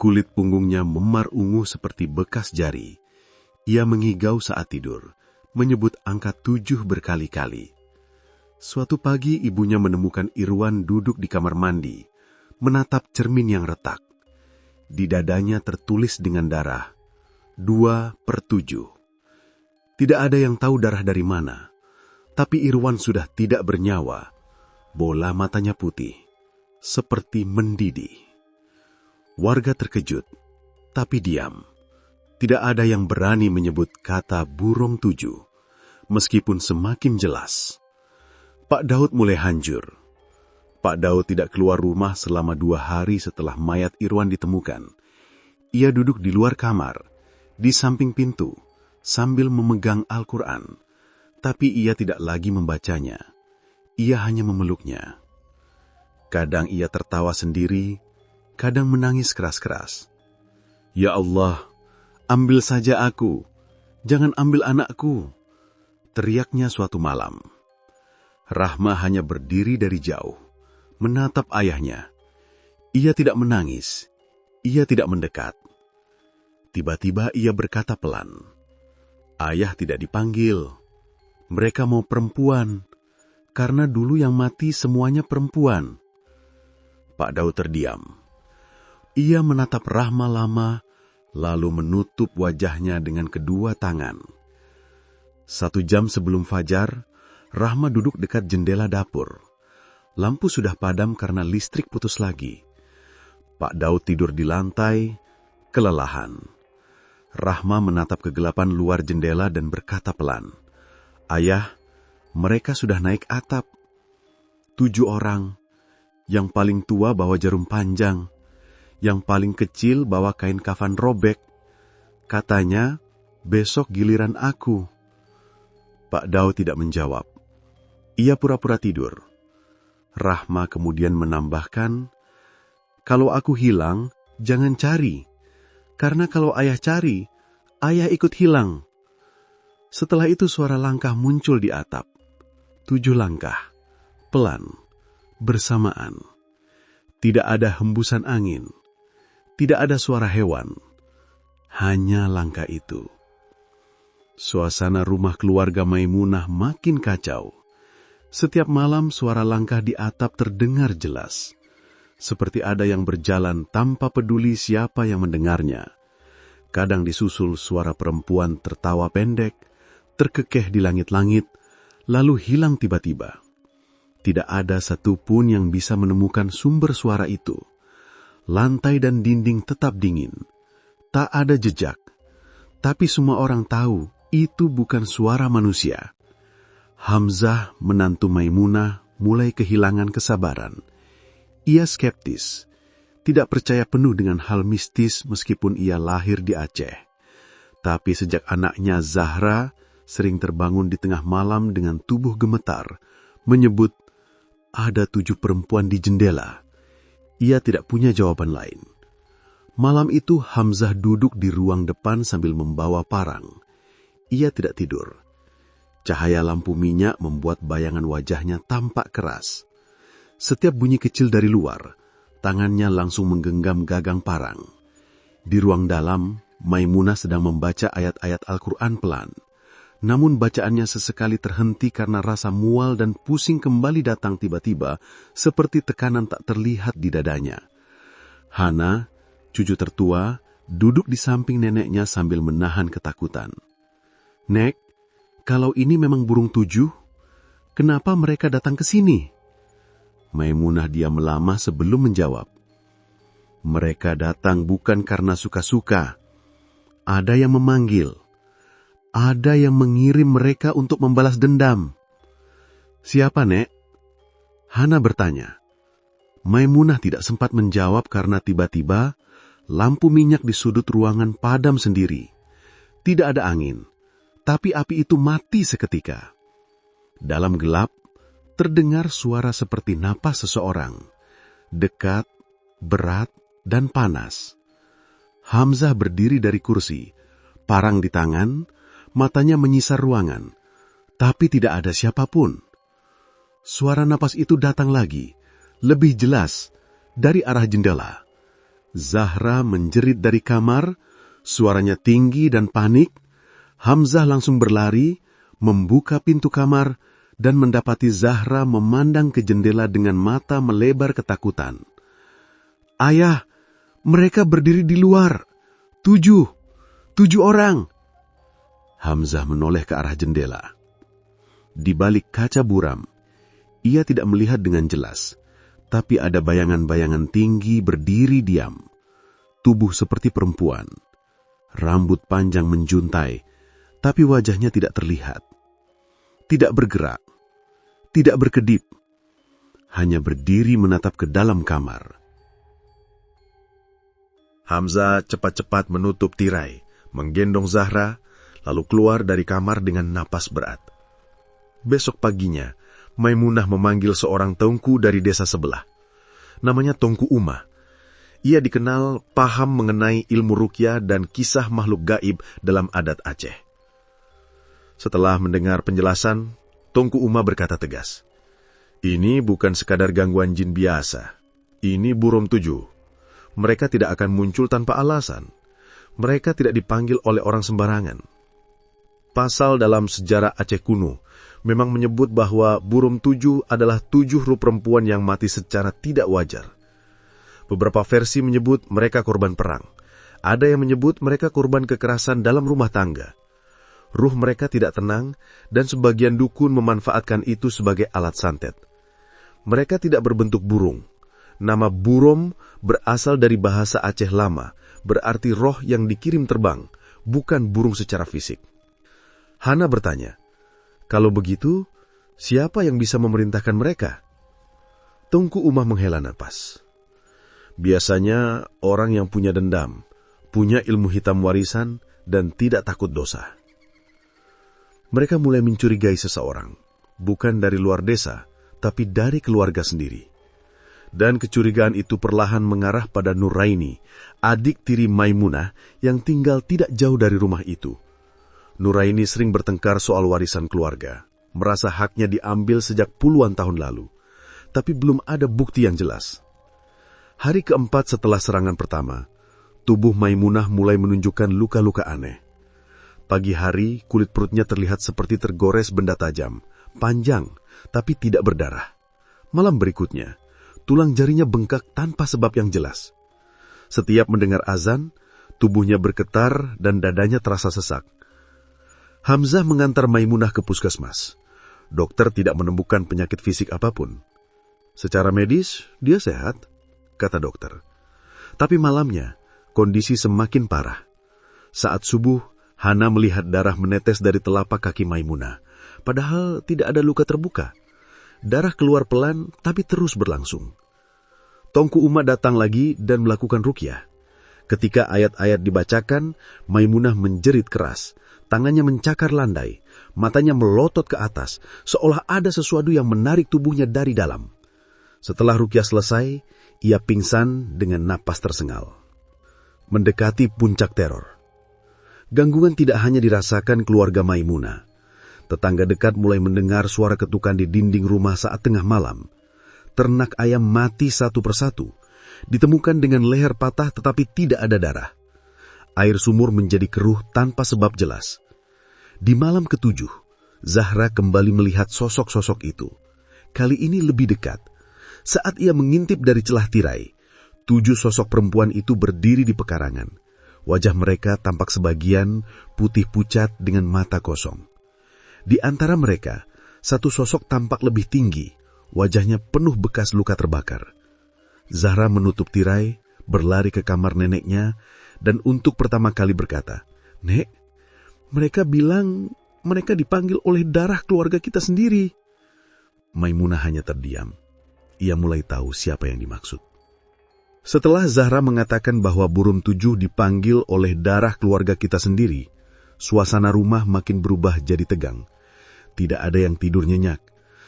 Speaker 1: Kulit punggungnya memar ungu seperti bekas jari. Ia mengigau saat tidur, menyebut angka 7 berkali-kali. Suatu pagi ibunya menemukan Irwan duduk di kamar mandi, menatap cermin yang retak. Di dadanya tertulis dengan darah, 2/7. Tidak ada yang tahu darah dari mana, tapi Irwan sudah tidak bernyawa. Bola matanya putih, seperti mendidih. Warga terkejut, tapi diam. Tidak ada yang berani menyebut kata burung 7, meskipun semakin jelas. Pak Daud mulai hancur. Pak Daud tidak keluar rumah selama 2 hari setelah mayat Irwan ditemukan. Ia duduk di luar kamar, di samping pintu, sambil memegang Al-Quran. Tapi ia tidak lagi membacanya. Ia hanya memeluknya. Kadang ia tertawa sendiri, kadang menangis keras-keras. "Ya Allah, ambil saja aku, jangan ambil anakku," teriaknya suatu malam. Rahma hanya berdiri dari jauh, menatap ayahnya. Ia tidak menangis, ia tidak mendekat. Tiba-tiba ia berkata pelan, "Ayah tidak dipanggil. Mereka mau perempuan, karena dulu yang mati semuanya perempuan." Pak Daud terdiam. Ia menatap Rahma lama, lalu menutup wajahnya dengan kedua tangan. 1 jam sebelum fajar, Rahma duduk dekat jendela dapur. Lampu sudah padam karena listrik putus lagi. Pak Daud tidur di lantai, kelelahan. Rahma menatap kegelapan luar jendela dan berkata pelan, "Ayah, mereka sudah naik atap. 7 orang. Yang paling tua bawa jarum panjang. Yang paling kecil bawa kain kafan robek. Katanya, besok giliran aku." Pak Daud tidak menjawab. Ia pura-pura tidur. Rahma kemudian menambahkan, "Kalau aku hilang, jangan cari. Karena kalau ayah cari, ayah ikut hilang. Setelah itu suara langkah muncul di atap. 7 langkah, pelan, bersamaan. Tidak ada hembusan angin, tidak ada suara hewan, hanya langkah itu. Suasana rumah keluarga Maimunah makin kacau. Setiap malam suara langkah di atap terdengar jelas, seperti ada yang berjalan tanpa peduli siapa yang mendengarnya. Kadang disusul suara perempuan tertawa pendek, terkekeh di langit-langit, lalu hilang tiba-tiba. Tidak ada satupun yang bisa menemukan sumber suara itu. Lantai dan dinding tetap dingin. Tak ada jejak. Tapi semua orang tahu itu bukan suara manusia. Hamzah, menantu Maimunah, mulai kehilangan kesabaran. Ia skeptis, tidak percaya penuh dengan hal mistis meskipun ia lahir di Aceh. Tapi sejak anaknya Zahra sering terbangun di tengah malam dengan tubuh gemetar, menyebut ada 7 perempuan di jendela. Ia tidak punya jawaban lain. Malam itu Hamzah duduk di ruang depan sambil membawa parang. Ia tidak tidur. Cahaya lampu minyak membuat bayangan wajahnya tampak keras. Setiap bunyi kecil dari luar, tangannya langsung menggenggam gagang parang. Di ruang dalam, Maimunah sedang membaca ayat-ayat Al-Quran pelan. Namun bacaannya sesekali terhenti karena rasa mual dan pusing kembali datang tiba-tiba, seperti tekanan tak terlihat di dadanya. Hana, cucu tertua, duduk di samping neneknya sambil menahan ketakutan. Nek, kalau ini memang burung 7, kenapa mereka datang ke sini? Maimunah diam lama sebelum menjawab. Mereka datang bukan karena suka-suka. Ada yang memanggil. Ada yang mengirim mereka untuk membalas dendam. Siapa, Nek? Hana bertanya. Maimunah tidak sempat menjawab karena tiba-tiba lampu minyak di sudut ruangan padam sendiri. Tidak ada angin. Tapi api itu mati seketika. Dalam gelap, terdengar suara seperti napas seseorang. Dekat, berat, dan panas. Hamzah berdiri dari kursi, parang di tangan, matanya menyisar ruangan. Tapi tidak ada siapapun. Suara napas itu datang lagi, lebih jelas, dari arah jendela. Zahra menjerit dari kamar, suaranya tinggi dan panik. Hamzah langsung berlari, membuka pintu kamar, dan mendapati Zahra memandang ke jendela dengan mata melebar ketakutan. Ayah, mereka berdiri di luar. 7 orang. Hamzah menoleh ke arah jendela. Di balik kaca buram, ia tidak melihat dengan jelas, tapi ada bayangan-bayangan tinggi berdiri diam. Tubuh seperti perempuan. Rambut panjang menjuntai, tapi wajahnya tidak terlihat. Tidak bergerak, tidak berkedip, hanya berdiri menatap ke dalam kamar.
Speaker 2: Hamzah cepat-cepat menutup tirai, menggendong Zahra, lalu keluar dari kamar dengan napas berat. Besok paginya, Maimunah memanggil seorang tengku dari desa sebelah. Namanya Tengku Umah. Ia dikenal paham mengenai ilmu ruqyah dan kisah makhluk gaib dalam adat Aceh. Setelah mendengar penjelasan, Tengku Umah berkata tegas, "Ini bukan sekadar gangguan jin biasa. Ini burung 7. Mereka tidak akan muncul tanpa alasan. Mereka tidak dipanggil oleh orang sembarangan. Pasal dalam sejarah Aceh kuno memang menyebut bahwa burung 7 adalah 7 ruh perempuan yang mati secara tidak wajar. Beberapa versi menyebut mereka korban perang. Ada yang menyebut mereka korban kekerasan dalam rumah tangga. Ruh mereka tidak tenang, dan sebagian dukun memanfaatkan itu sebagai alat santet. Mereka tidak berbentuk burung. Nama burom berasal dari bahasa Aceh lama, berarti roh yang dikirim terbang, bukan burung secara fisik." Hana bertanya, "Kalau begitu, siapa yang bisa memerintahkan mereka?" Tengku Umah menghela napas. "Biasanya orang yang punya dendam, punya ilmu hitam warisan, dan tidak takut dosa." Mereka mulai mencurigai seseorang, bukan dari luar desa, tapi dari keluarga sendiri.
Speaker 1: Dan kecurigaan itu perlahan mengarah pada Nuraini, adik tiri Maimunah yang tinggal tidak jauh dari rumah itu. Nuraini sering bertengkar soal warisan keluarga, merasa haknya diambil sejak puluhan tahun lalu, tapi belum ada bukti yang jelas. Hari keempat setelah serangan pertama, tubuh Maimunah mulai menunjukkan luka-luka aneh. Pagi hari, kulit perutnya terlihat seperti tergores benda tajam, panjang, tapi tidak berdarah. Malam berikutnya, tulang jarinya bengkak tanpa sebab yang jelas. Setiap mendengar azan, tubuhnya bergetar dan dadanya terasa sesak. Hamzah mengantar Maimunah ke puskesmas. Dokter tidak menemukan penyakit fisik apapun. Secara medis, dia sehat, kata dokter. Tapi malamnya, kondisi semakin parah. Saat subuh, Hana melihat darah menetes dari telapak kaki Maimunah, padahal tidak ada luka terbuka. Darah keluar pelan, tapi terus berlangsung. Tongku Uma datang lagi dan melakukan ruqyah. Ketika ayat-ayat dibacakan, Maimunah menjerit keras. Tangannya mencakar landai, matanya melotot ke atas, seolah ada sesuatu yang menarik tubuhnya dari dalam. Setelah ruqyah selesai, ia pingsan dengan napas tersengal. Mendekati puncak teror. Gangguan tidak hanya dirasakan keluarga Maimunah. Tetangga dekat mulai mendengar suara ketukan di dinding rumah saat tengah malam. Ternak ayam mati satu persatu. Ditemukan dengan leher patah tetapi tidak ada darah. Air sumur menjadi keruh tanpa sebab jelas. Di malam ketujuh, Zahra kembali melihat sosok-sosok itu. Kali ini lebih dekat. Saat ia mengintip dari celah tirai, 7 sosok perempuan itu berdiri di pekarangan. Wajah mereka tampak sebagian putih pucat dengan mata kosong. Di antara mereka, satu sosok tampak lebih tinggi, wajahnya penuh bekas luka terbakar. Zahra menutup tirai, berlari ke kamar neneknya, dan untuk pertama kali berkata, "Nek, mereka bilang mereka dipanggil oleh darah keluarga kita sendiri." Maimunah hanya terdiam. Ia mulai tahu siapa yang dimaksud. Setelah Zahra mengatakan bahwa burung 7 dipanggil oleh darah keluarga kita sendiri, suasana rumah makin berubah jadi tegang. Tidak ada yang tidur nyenyak.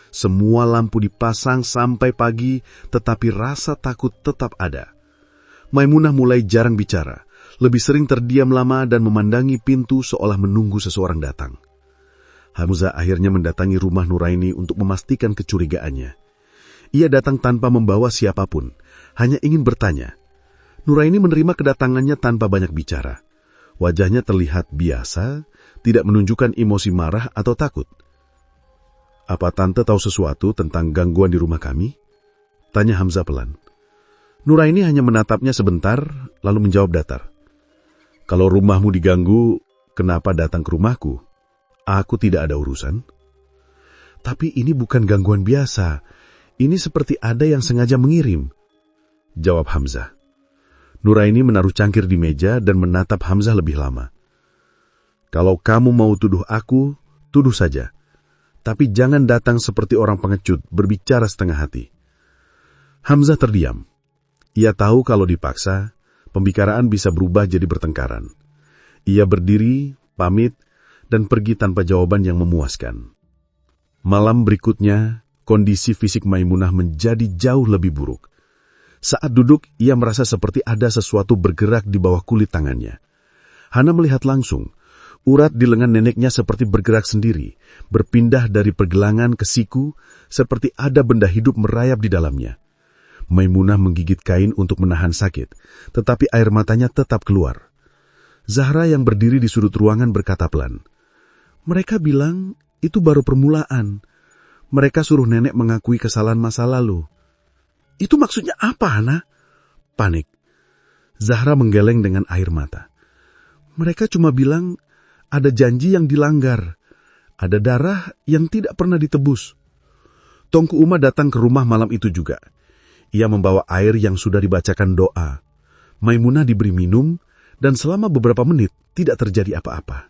Speaker 1: Semua lampu dipasang sampai pagi, tetapi rasa takut tetap ada. Maimunah mulai jarang bicara, lebih sering terdiam lama dan memandangi pintu seolah menunggu seseorang datang. Hamzah akhirnya mendatangi rumah Nuraini untuk memastikan kecurigaannya. Ia datang tanpa membawa siapapun, hanya ingin bertanya. Nuraini menerima kedatangannya tanpa banyak bicara. Wajahnya terlihat biasa, tidak menunjukkan emosi marah atau takut. "Apa tante tahu sesuatu tentang gangguan di rumah kami?" tanya Hamzah pelan. Nuraini hanya menatapnya sebentar, lalu menjawab datar. "Kalau rumahmu diganggu, kenapa datang ke rumahku? Aku tidak ada urusan." "Tapi ini bukan gangguan biasa. Ini seperti ada yang sengaja mengirim," jawab Hamzah. Nuraini menaruh cangkir di meja dan menatap Hamzah lebih lama. "Kalau kamu mau tuduh aku, tuduh saja. Tapi jangan datang seperti orang pengecut, berbicara setengah hati." Hamzah terdiam. Ia tahu kalau dipaksa, pembicaraan bisa berubah jadi pertengkaran. Ia berdiri, pamit, dan pergi tanpa jawaban yang memuaskan. Malam berikutnya, kondisi fisik Maimunah menjadi jauh lebih buruk. Saat duduk, ia merasa seperti ada sesuatu bergerak di bawah kulit tangannya. Hana melihat langsung. Urat di lengan neneknya seperti bergerak sendiri, berpindah dari pergelangan ke siku, seperti ada benda hidup merayap di dalamnya. Maimunah menggigit kain untuk menahan sakit, tetapi air matanya tetap keluar. Zahra yang berdiri di sudut ruangan berkata pelan, "Mereka bilang itu baru permulaan. Mereka suruh nenek mengakui kesalahan masa lalu." "Itu maksudnya apa, Hana?" Panik. Zahra menggeleng dengan air mata. "Mereka cuma bilang ada janji yang dilanggar. Ada darah yang tidak pernah ditebus." Tongku Uma datang ke rumah malam itu juga. Ia membawa air yang sudah dibacakan doa. Maimunah diberi minum, dan selama beberapa menit tidak terjadi apa-apa.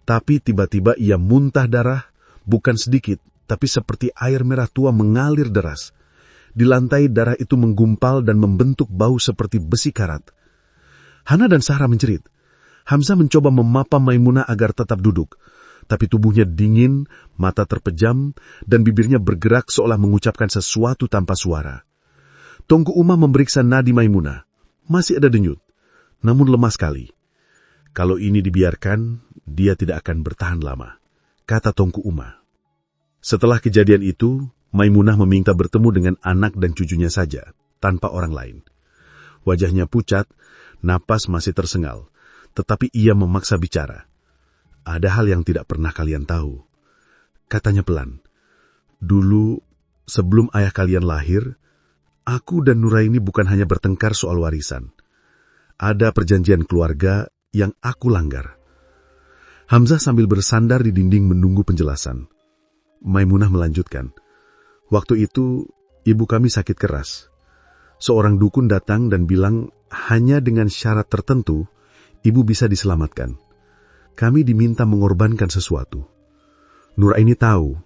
Speaker 1: Tapi tiba-tiba ia muntah darah, bukan sedikit, tapi seperti air merah tua mengalir deras. Di lantai darah itu menggumpal dan membentuk bau seperti besi karat. Hana dan Zahra menjerit. Hamzah mencoba memapam Maimunah agar tetap duduk, tapi tubuhnya dingin, mata terpejam, dan bibirnya bergerak seolah mengucapkan sesuatu tanpa suara. Tongku Uma memeriksa nadi Maimunah. Masih ada denyut, namun lemah sekali. Kalau ini dibiarkan, dia tidak akan bertahan lama, kata Tongku Uma. Setelah kejadian itu, Maimunah meminta bertemu dengan anak dan cucunya saja, tanpa orang lain. Wajahnya pucat, napas masih tersengal, tetapi ia memaksa bicara. Ada hal yang tidak pernah kalian tahu. Katanya pelan. Dulu, sebelum ayah kalian lahir, aku dan Nuraini bukan hanya bertengkar soal warisan. Ada perjanjian keluarga yang aku langgar. Hamzah sambil bersandar di dinding menunggu penjelasan. Maimunah melanjutkan. Waktu itu, ibu kami sakit keras. Seorang dukun datang dan bilang hanya dengan syarat tertentu, ibu bisa diselamatkan. Kami diminta mengorbankan sesuatu. Nuraini tahu,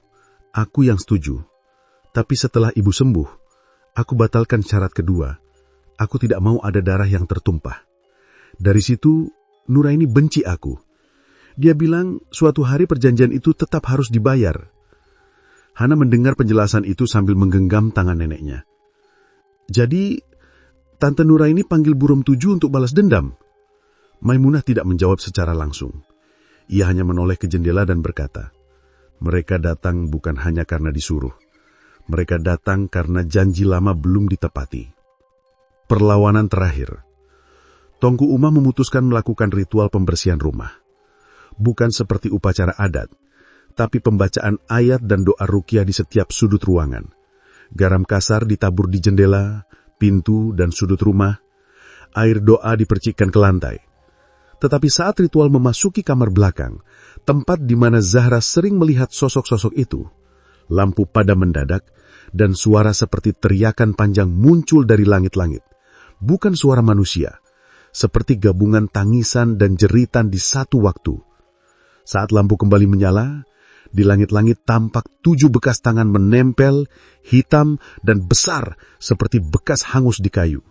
Speaker 1: aku yang setuju. Tapi setelah ibu sembuh, aku batalkan syarat kedua. Aku tidak mau ada darah yang tertumpah. Dari situ, Nuraini benci aku. Dia bilang suatu hari perjanjian itu tetap harus dibayar. Hana mendengar penjelasan itu sambil menggenggam tangan neneknya. Jadi, Tante Nuraini panggil Burom Tujuh untuk balas dendam? Maimunah tidak menjawab secara langsung. Ia hanya menoleh ke jendela dan berkata, mereka datang bukan hanya karena disuruh. Mereka datang karena janji lama belum ditepati. Perlawanan terakhir. Tongku Uma memutuskan melakukan ritual pembersihan rumah. Bukan seperti upacara adat, tapi pembacaan ayat dan doa ruqyah di setiap sudut ruangan. Garam kasar ditabur di jendela, pintu, dan sudut rumah. Air doa dipercikkan ke lantai. Tetapi saat ritual memasuki kamar belakang, tempat di mana Zahra sering melihat sosok-sosok itu, lampu padam mendadak, dan suara seperti teriakan panjang muncul dari langit-langit. Bukan suara manusia, seperti gabungan tangisan dan jeritan di satu waktu. Saat lampu kembali menyala, di langit-langit tampak 7 bekas tangan menempel, hitam dan besar seperti bekas hangus di kayu.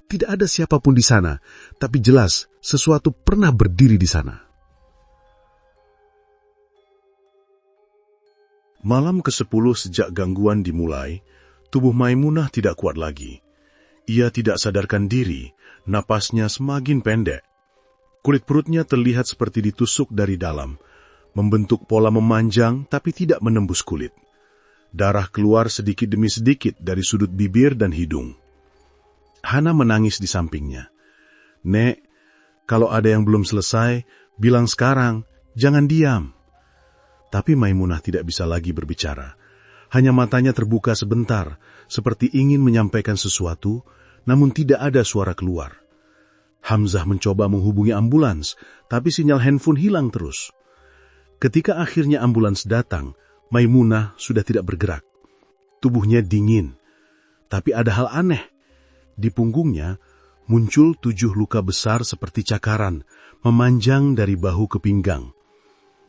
Speaker 1: Tidak ada siapapun di sana, tapi jelas sesuatu pernah berdiri di sana.
Speaker 3: Malam ke-10 sejak gangguan dimulai, tubuh Maimunah tidak kuat lagi. Ia tidak sadarkan diri, napasnya semakin pendek. Kulit perutnya terlihat seperti ditusuk dari dalam, membentuk pola memanjang tapi tidak menembus kulit. Darah keluar sedikit demi sedikit dari sudut bibir dan hidung. Hana menangis di sampingnya. Nek, kalau ada yang belum selesai, bilang sekarang, jangan diam. Tapi Maimunah tidak bisa lagi berbicara. Hanya matanya terbuka sebentar, seperti ingin menyampaikan sesuatu, namun tidak ada suara keluar. Hamzah mencoba menghubungi ambulans, tapi sinyal handphone hilang terus. Ketika akhirnya ambulans datang, Maimunah sudah tidak bergerak. Tubuhnya dingin, tapi ada hal aneh. Di punggungnya muncul 7 luka besar seperti cakaran, memanjang dari bahu ke pinggang.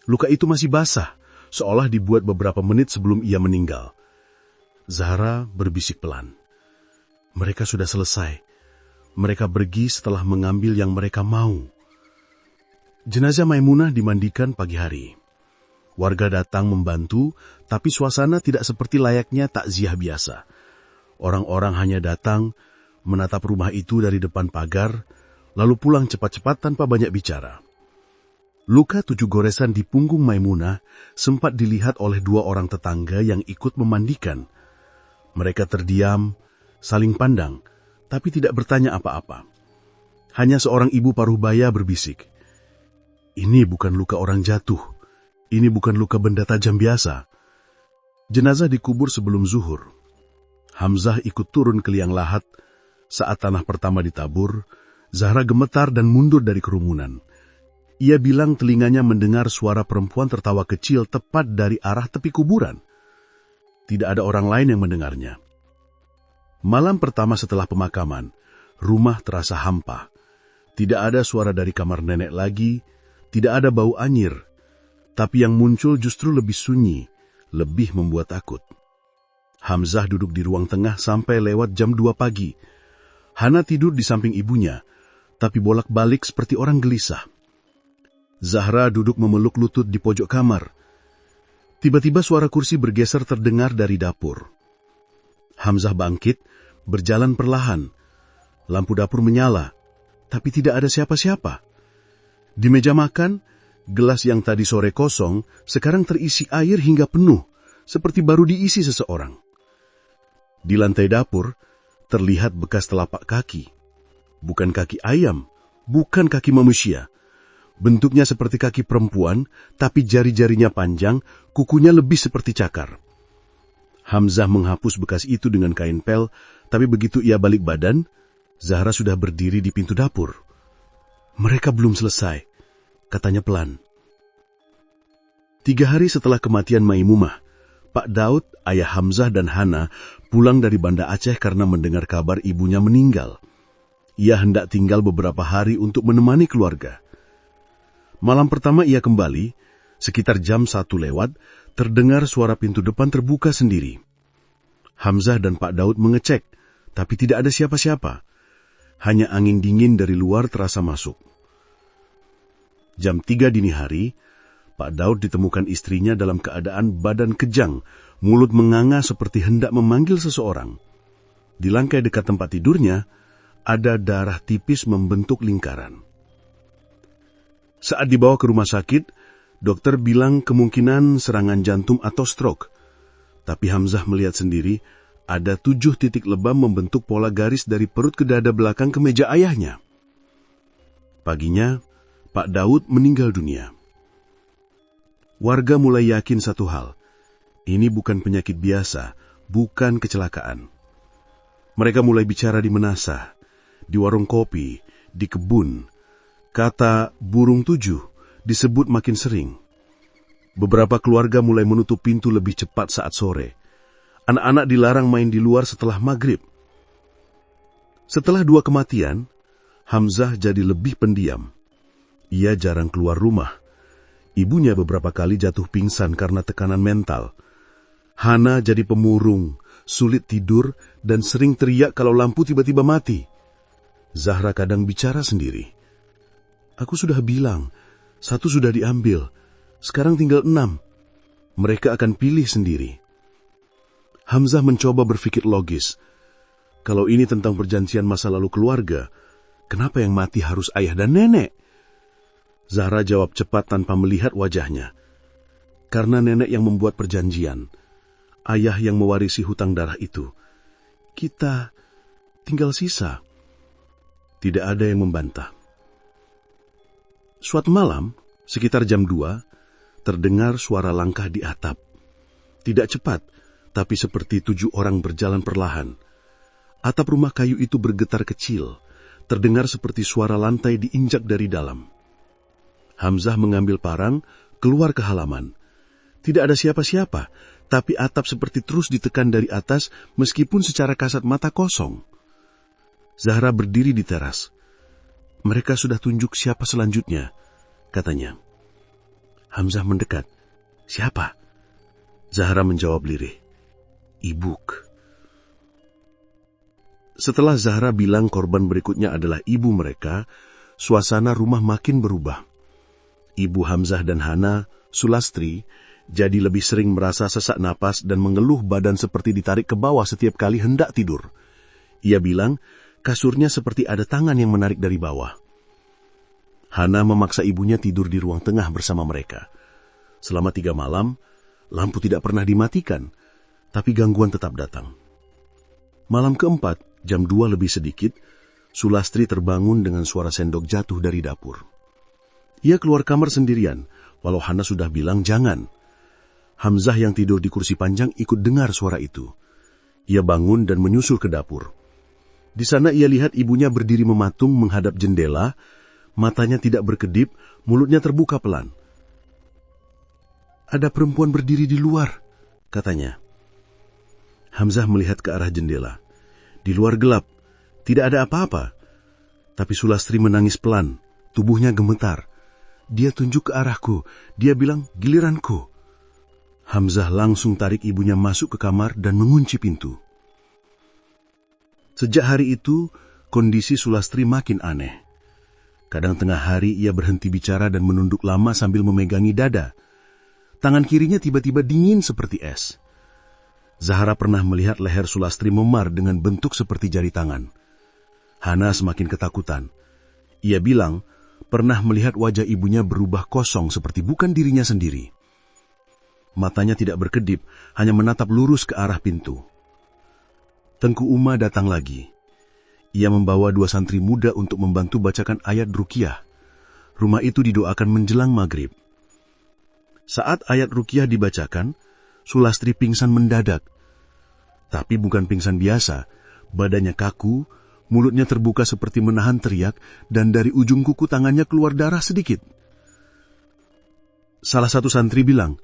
Speaker 3: Luka itu masih basah, seolah dibuat beberapa menit sebelum ia meninggal. Zahra berbisik pelan. Mereka sudah selesai. Mereka pergi setelah mengambil yang mereka mau. Jenazah Maimunah dimandikan pagi hari. Warga datang membantu, tapi suasana tidak seperti layaknya takziah biasa. Orang-orang hanya datang, menatap rumah itu dari depan pagar, lalu pulang cepat-cepat tanpa banyak bicara. Luka 7 goresan di punggung Maimunah sempat dilihat oleh 2 orang tetangga yang ikut memandikan. Mereka terdiam, saling pandang, tapi tidak bertanya apa-apa. Hanya seorang ibu paruhbaya berbisik, "Ini bukan luka orang jatuh, ini bukan luka benda tajam biasa." Jenazah dikubur sebelum zuhur. Hamzah ikut turun ke liang lahat. Saat tanah pertama ditabur, Zahra gemetar dan mundur dari kerumunan. Ia bilang telinganya mendengar suara perempuan tertawa kecil tepat dari arah tepi kuburan. Tidak ada orang lain yang mendengarnya. Malam pertama setelah pemakaman, rumah terasa hampa. Tidak ada suara dari kamar nenek lagi, tidak ada bau anyir. Tapi yang muncul justru lebih sunyi, lebih membuat takut. Hamzah duduk di ruang tengah sampai lewat jam 2 pagi. Hana tidur di samping ibunya, tapi bolak-balik seperti orang gelisah. Zahra duduk memeluk lutut di pojok kamar. Tiba-tiba suara kursi bergeser terdengar dari dapur. Hamzah bangkit,
Speaker 1: berjalan perlahan. Lampu dapur menyala, tapi tidak ada siapa-siapa. Di meja makan, gelas yang tadi sore kosong sekarang terisi air hingga penuh, seperti baru diisi seseorang. Di lantai dapur, terlihat bekas telapak kaki. Bukan kaki ayam, bukan kaki manusia. Bentuknya seperti kaki perempuan, tapi jari-jarinya panjang, kukunya lebih seperti cakar. Hamzah menghapus bekas itu dengan kain pel, tapi begitu ia balik badan, Zahra sudah berdiri di pintu dapur. Mereka belum selesai, katanya pelan. 3 hari setelah kematian Maimumah, Pak Daud, ayah Hamzah dan Hana pulang dari Banda Aceh karena mendengar kabar ibunya meninggal. Ia hendak tinggal beberapa hari untuk menemani keluarga. Malam pertama ia kembali, sekitar jam 1 lewat, terdengar suara pintu depan terbuka sendiri. Hamzah dan Pak Daud mengecek, tapi tidak ada siapa-siapa. Hanya angin dingin dari luar terasa masuk. Jam 3 dini hari, Pak Daud ditemukan istrinya dalam keadaan badan kejang, mulut menganga seperti hendak memanggil seseorang. Di langkai dekat tempat tidurnya, ada darah tipis membentuk lingkaran. Saat dibawa ke rumah sakit, dokter bilang kemungkinan serangan jantung atau stroke. Tapi Hamzah melihat sendiri, ada 7 titik lebam membentuk pola garis dari perut ke dada belakang ke meja ayahnya. Paginya, Pak Daud meninggal dunia. Warga mulai yakin satu hal, ini bukan penyakit biasa, bukan kecelakaan. Mereka mulai bicara di menasah, di warung kopi, di kebun. Kata burung 7 disebut makin sering. Beberapa keluarga mulai menutup pintu lebih cepat saat sore. Anak-anak dilarang main di luar setelah maghrib. Setelah 2 kematian, Hamzah jadi lebih pendiam. Ia jarang keluar rumah. Ibunya beberapa kali jatuh pingsan karena tekanan mental. Hana jadi pemurung, sulit tidur, dan sering teriak kalau lampu tiba-tiba mati. Zahra kadang bicara sendiri. Aku sudah bilang, 1 sudah diambil, sekarang tinggal 6. Mereka akan pilih sendiri. Hamzah mencoba berpikir logis. Kalau ini tentang perjanjian masa lalu keluarga, kenapa yang mati harus ayah dan nenek? Zahra jawab cepat tanpa melihat wajahnya. Karena nenek yang membuat perjanjian, ayah yang mewarisi hutang darah itu. Kita tinggal sisa. Tidak ada yang membantah. Suatu malam, sekitar jam 2, terdengar suara langkah di atap. Tidak cepat, tapi seperti 7 orang berjalan perlahan. Atap rumah kayu itu bergetar kecil, terdengar seperti suara lantai diinjak dari dalam. Hamzah mengambil parang, keluar ke halaman. Tidak ada siapa-siapa, tapi atap seperti terus ditekan dari atas meskipun secara kasat mata kosong. Zahra berdiri di teras. Mereka sudah tunjuk siapa selanjutnya, katanya. Hamzah mendekat. Siapa? Zahra menjawab lirih. Ibuk. Setelah Zahra bilang korban berikutnya adalah ibu mereka, suasana rumah makin berubah. Ibu Hamzah dan Hana, Sulastri, jadi lebih sering merasa sesak napas dan mengeluh badan seperti ditarik ke bawah setiap kali hendak tidur. Ia bilang, kasurnya seperti ada tangan yang menarik dari bawah. Hana memaksa ibunya tidur di ruang tengah bersama mereka. Selama 3 malam, lampu tidak pernah dimatikan, tapi gangguan tetap datang. Malam keempat, jam 2 lebih sedikit, Sulastri terbangun dengan suara sendok jatuh dari dapur. Ia keluar kamar sendirian, walau Hana sudah bilang jangan. Hamzah yang tidur di kursi panjang ikut dengar suara itu. Ia bangun dan menyusul ke dapur. Di sana ia lihat ibunya berdiri mematung menghadap jendela, matanya tidak berkedip, mulutnya terbuka pelan. Ada perempuan berdiri di luar, katanya. Hamzah melihat ke arah jendela. Di luar gelap, tidak ada apa-apa. Tapi Sulastri menangis pelan, tubuhnya gemetar. Dia tunjuk ke arahku, dia bilang giliranku. Hamzah langsung tarik ibunya masuk ke kamar dan mengunci pintu. Sejak hari itu, kondisi Sulastri makin aneh. Kadang tengah hari ia berhenti bicara dan menunduk lama sambil memegangi dada. Tangan kirinya tiba-tiba dingin seperti es. Zahra pernah melihat leher Sulastri memar dengan bentuk seperti jari tangan. Hana semakin ketakutan. Ia bilang pernah melihat wajah ibunya berubah kosong seperti bukan dirinya sendiri. Matanya tidak berkedip, hanya menatap lurus ke arah pintu. Tengku Uma datang lagi. Ia membawa 2 santri muda untuk membantu bacakan ayat ruqyah. Rumah itu didoakan menjelang maghrib. Saat ayat ruqyah dibacakan, Sulastri pingsan mendadak. Tapi bukan pingsan biasa, badannya kaku, mulutnya terbuka seperti menahan teriak, dan dari ujung kuku tangannya keluar darah sedikit. Salah satu santri bilang,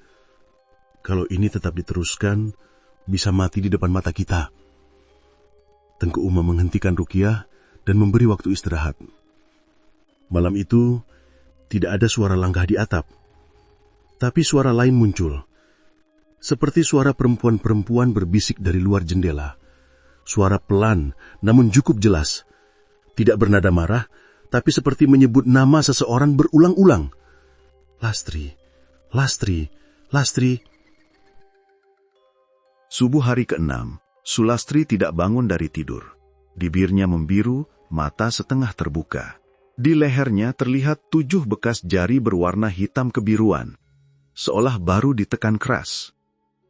Speaker 1: "Kalau ini tetap diteruskan, bisa mati di depan mata kita." Tengku Uma menghentikan ruqyah dan memberi waktu istirahat. Malam itu, tidak ada suara langkah di atap. Tapi suara lain muncul. Seperti suara perempuan-perempuan berbisik dari luar jendela. Suara pelan, namun cukup jelas. Tidak bernada marah, tapi seperti menyebut nama seseorang berulang-ulang. "Lastri, Lastri, Lastri."
Speaker 2: Subuh hari ke-6, Sulastri tidak bangun dari tidur. Bibirnya membiru, mata setengah terbuka. Di lehernya terlihat 7 bekas jari berwarna hitam kebiruan, seolah baru ditekan keras.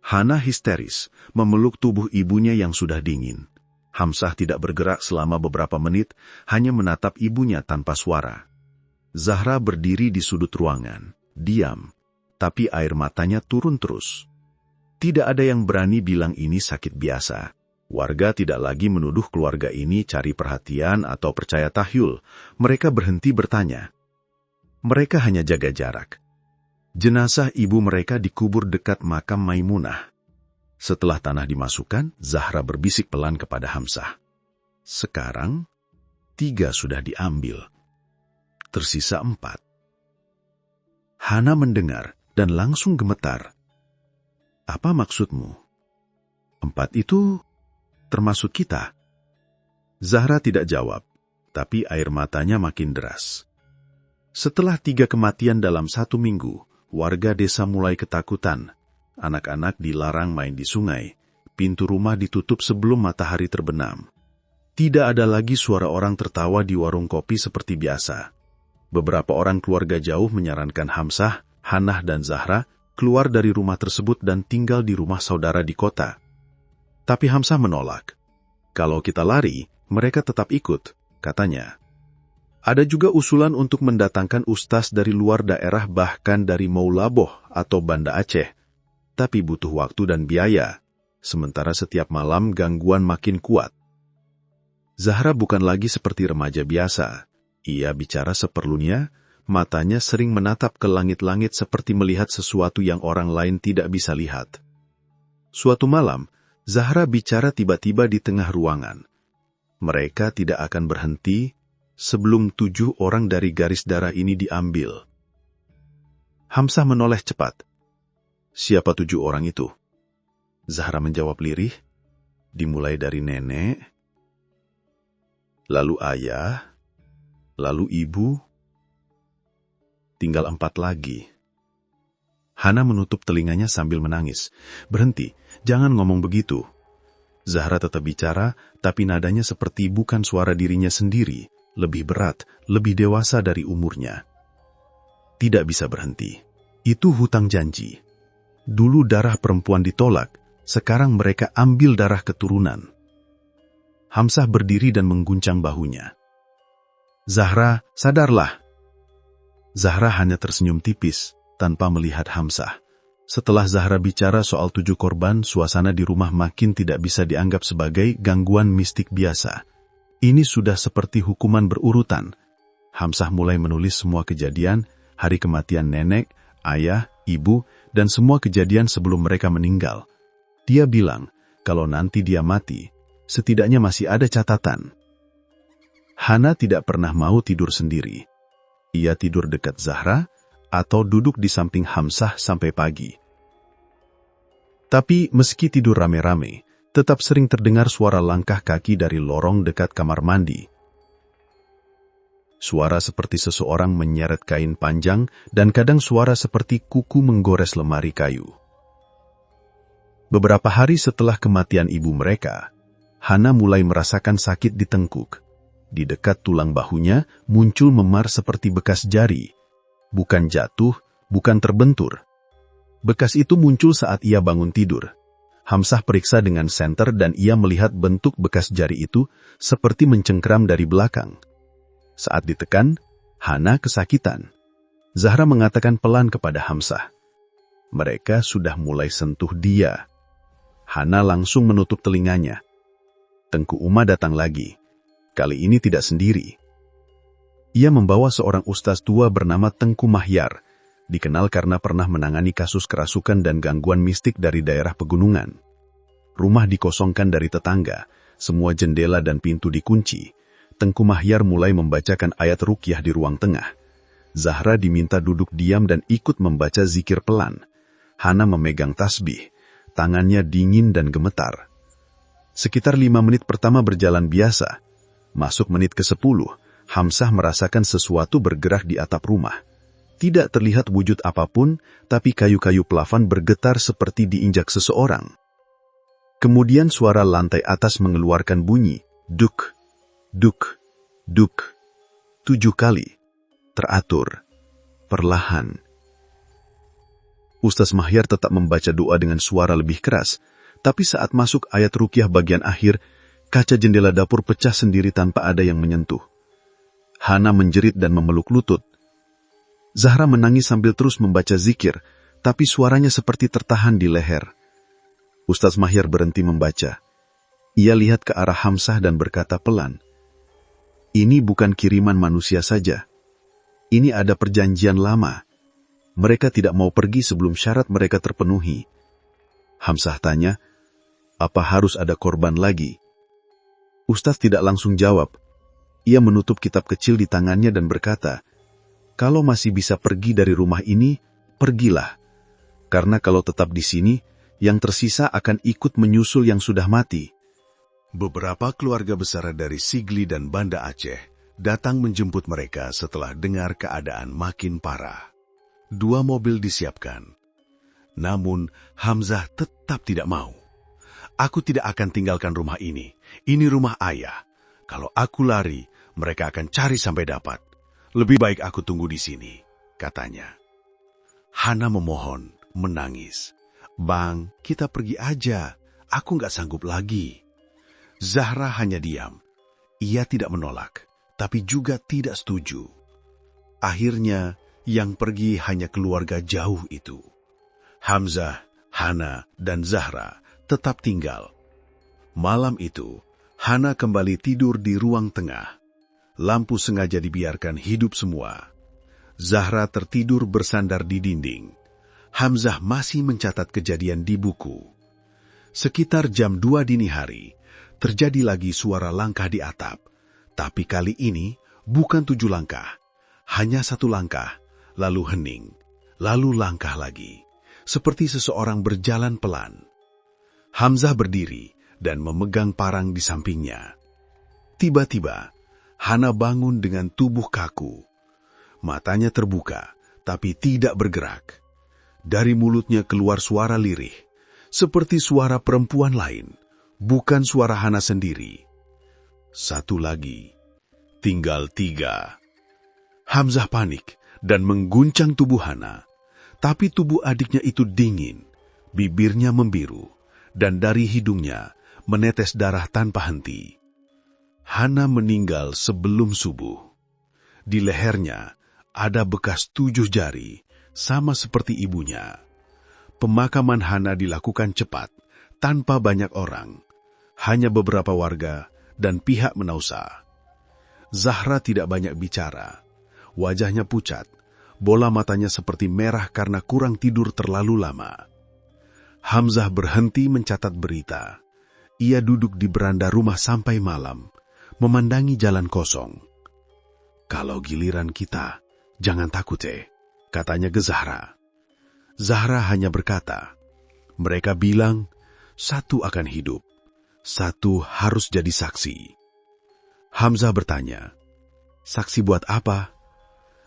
Speaker 2: Hana histeris, memeluk tubuh ibunya yang sudah dingin. Hamsah tidak bergerak selama beberapa menit, hanya menatap ibunya tanpa suara. Zahra berdiri di sudut ruangan, diam, tapi air matanya turun terus. Tidak ada yang berani bilang ini sakit biasa. Warga tidak lagi menuduh keluarga ini cari perhatian atau percaya tahyul. Mereka berhenti bertanya. Mereka hanya jaga jarak. Jenazah ibu mereka dikubur dekat makam Maimunah. Setelah tanah dimasukkan, Zahra berbisik pelan kepada Hamsah. Sekarang, 3 sudah diambil. Tersisa 4. Hana mendengar dan langsung gemetar. "Apa maksudmu? 4 itu termasuk kita?" Zahra tidak jawab, tapi air matanya makin deras. Setelah 3 kematian dalam 1 minggu, warga desa mulai ketakutan. Anak-anak dilarang main di sungai, pintu rumah ditutup sebelum matahari terbenam. Tidak ada lagi suara orang tertawa di warung kopi seperti biasa. Beberapa orang keluarga jauh menyarankan Hamsah, Hanah, dan Zahra keluar dari rumah tersebut dan tinggal di rumah saudara di kota. Tapi Hamsah menolak. "Kalau kita lari, mereka tetap ikut," katanya. Ada juga usulan untuk mendatangkan ustaz dari luar daerah, bahkan dari Maulaboh atau Banda Aceh. Tapi butuh waktu dan biaya, sementara setiap malam gangguan makin kuat. Zahra bukan lagi seperti remaja biasa. Ia bicara seperlunya, matanya sering menatap ke langit-langit seperti melihat sesuatu yang orang lain tidak bisa lihat. Suatu malam, Zahra bicara tiba-tiba di tengah ruangan. Mereka tidak akan berhenti sebelum 7 orang dari garis darah ini diambil. Hamsah menoleh cepat. "Siapa 7 orang itu?" Zahra menjawab lirih. "Dimulai dari nenek, lalu ayah, lalu ibu, tinggal 4 lagi." Hana menutup telinganya sambil menangis. "Berhenti, jangan ngomong begitu." Zahra tetap bicara, tapi nadanya seperti bukan suara dirinya sendiri, lebih berat, lebih dewasa dari umurnya. "Tidak bisa berhenti. Itu hutang janji. Dulu darah perempuan ditolak, sekarang mereka ambil darah keturunan." Hamsah berdiri dan mengguncang bahunya. "Zahra, sadarlah." Zahra hanya tersenyum tipis, tanpa melihat Hamsah. Setelah Zahra bicara soal 7 korban, suasana di rumah makin tidak bisa dianggap sebagai gangguan mistik biasa. Ini sudah seperti hukuman berurutan. Hamsah mulai menulis semua kejadian, hari kematian nenek, ayah, ibu, dan semua kejadian sebelum mereka meninggal. Dia bilang, kalau nanti dia mati, setidaknya masih ada catatan. Hana tidak pernah mau tidur sendiri. Ia tidur dekat Zahra, atau duduk di samping Hamsah sampai pagi. Tapi meski tidur rame-rame, tetap sering terdengar suara langkah kaki dari lorong dekat kamar mandi. Suara seperti seseorang menyeret kain panjang dan kadang suara seperti kuku menggores lemari kayu.
Speaker 1: Beberapa hari setelah kematian ibu mereka, Hana mulai merasakan sakit di tengkuk. Di dekat tulang bahunya muncul memar seperti bekas jari. Bukan jatuh, bukan terbentur. Bekas itu muncul saat ia bangun tidur. Hamzah periksa dengan senter dan ia melihat bentuk bekas jari itu seperti mencengkeram dari belakang. Saat ditekan, Hana kesakitan. Zahra mengatakan pelan kepada Hamzah. Mereka sudah mulai sentuh dia. Hana langsung menutup telinganya. Tengku Uma datang lagi. Kali ini tidak sendiri. Ia membawa seorang ustaz tua bernama Tengku Mahyar, dikenal karena pernah menangani kasus kerasukan dan gangguan mistik dari daerah pegunungan. Rumah dikosongkan dari tetangga, semua jendela dan pintu dikunci. Tengku Mahyar mulai membacakan ayat ruqyah di ruang tengah. Zahra diminta duduk diam dan ikut membaca zikir pelan. Hana memegang tasbih, tangannya dingin dan gemetar. Sekitar 5 menit pertama berjalan biasa. Masuk menit ke-10, Hamzah merasakan sesuatu bergerak di atap rumah. Tidak terlihat wujud apapun, tapi kayu-kayu plafon bergetar seperti diinjak seseorang. Kemudian suara lantai atas mengeluarkan bunyi, duk, duk, duk, 7 kali. Teratur, perlahan. Ustaz Mahyar tetap membaca doa dengan suara lebih keras, tapi saat masuk ayat ruqyah bagian akhir, kaca jendela dapur pecah sendiri tanpa ada yang menyentuh. Hana menjerit dan memeluk lutut. Zahra menangis sambil terus membaca zikir, tapi suaranya seperti tertahan di leher. Ustaz Mahyar berhenti membaca. Ia lihat ke arah Hamzah dan berkata pelan, "Ini bukan kiriman manusia saja. Ini ada perjanjian lama. Mereka tidak mau pergi sebelum syarat mereka terpenuhi." Hamzah tanya, "Apa harus ada korban lagi?" Ustaz tidak langsung jawab. Ia menutup kitab kecil di tangannya dan berkata, "Kalau masih bisa pergi dari rumah ini, pergilah. Karena kalau tetap di sini, yang tersisa akan ikut menyusul yang sudah mati."
Speaker 3: Beberapa keluarga besar dari Sigli dan Banda Aceh datang menjemput mereka setelah dengar keadaan makin parah. 2 mobil disiapkan. Namun, Hamzah tetap tidak mau. "Aku tidak akan tinggalkan rumah ini. Ini rumah ayah. Kalau aku lari, mereka akan cari sampai dapat. Lebih baik aku tunggu di sini," katanya. Hana memohon, menangis. "Bang, kita pergi aja. Aku nggak sanggup lagi." Zahra hanya diam. Ia tidak menolak, tapi juga tidak setuju. Akhirnya, yang pergi hanya keluarga jauh itu. Hamzah, Hana, dan Zahra tetap tinggal. Malam itu, Hana kembali tidur di ruang tengah. Lampu sengaja dibiarkan hidup semua. Zahra tertidur bersandar di dinding. Hamzah masih mencatat kejadian di buku. Sekitar jam 2 dini hari, terjadi lagi suara langkah di atap. Tapi kali ini bukan 7 langkah, hanya 1 langkah, lalu hening, lalu langkah lagi. Seperti seseorang berjalan pelan. Hamzah berdiri dan memegang parang di sampingnya. Tiba-tiba, Hana bangun dengan tubuh kaku. Matanya terbuka, tapi tidak bergerak. Dari mulutnya keluar suara lirih, seperti suara perempuan lain, bukan suara Hana sendiri. 1 lagi, tinggal 3. Hamzah panik dan mengguncang tubuh Hana. Tapi tubuh adiknya itu dingin, bibirnya membiru, dan dari hidungnya menetes darah tanpa henti. Hana meninggal sebelum subuh. Di lehernya ada bekas 7 jari, sama seperti ibunya. Pemakaman Hana dilakukan cepat, tanpa banyak orang. Hanya beberapa warga dan pihak menausa. Zahra tidak banyak bicara. Wajahnya pucat. Bola matanya seperti merah karena kurang tidur terlalu lama. Hamzah berhenti mencatat berita. Ia duduk di beranda rumah sampai malam, memandangi jalan kosong. "Kalau giliran kita, jangan takut katanya ke Zahra. Zahra hanya berkata, "Mereka bilang, 1 akan hidup, 1 harus jadi saksi." Hamzah bertanya, "Saksi buat apa?"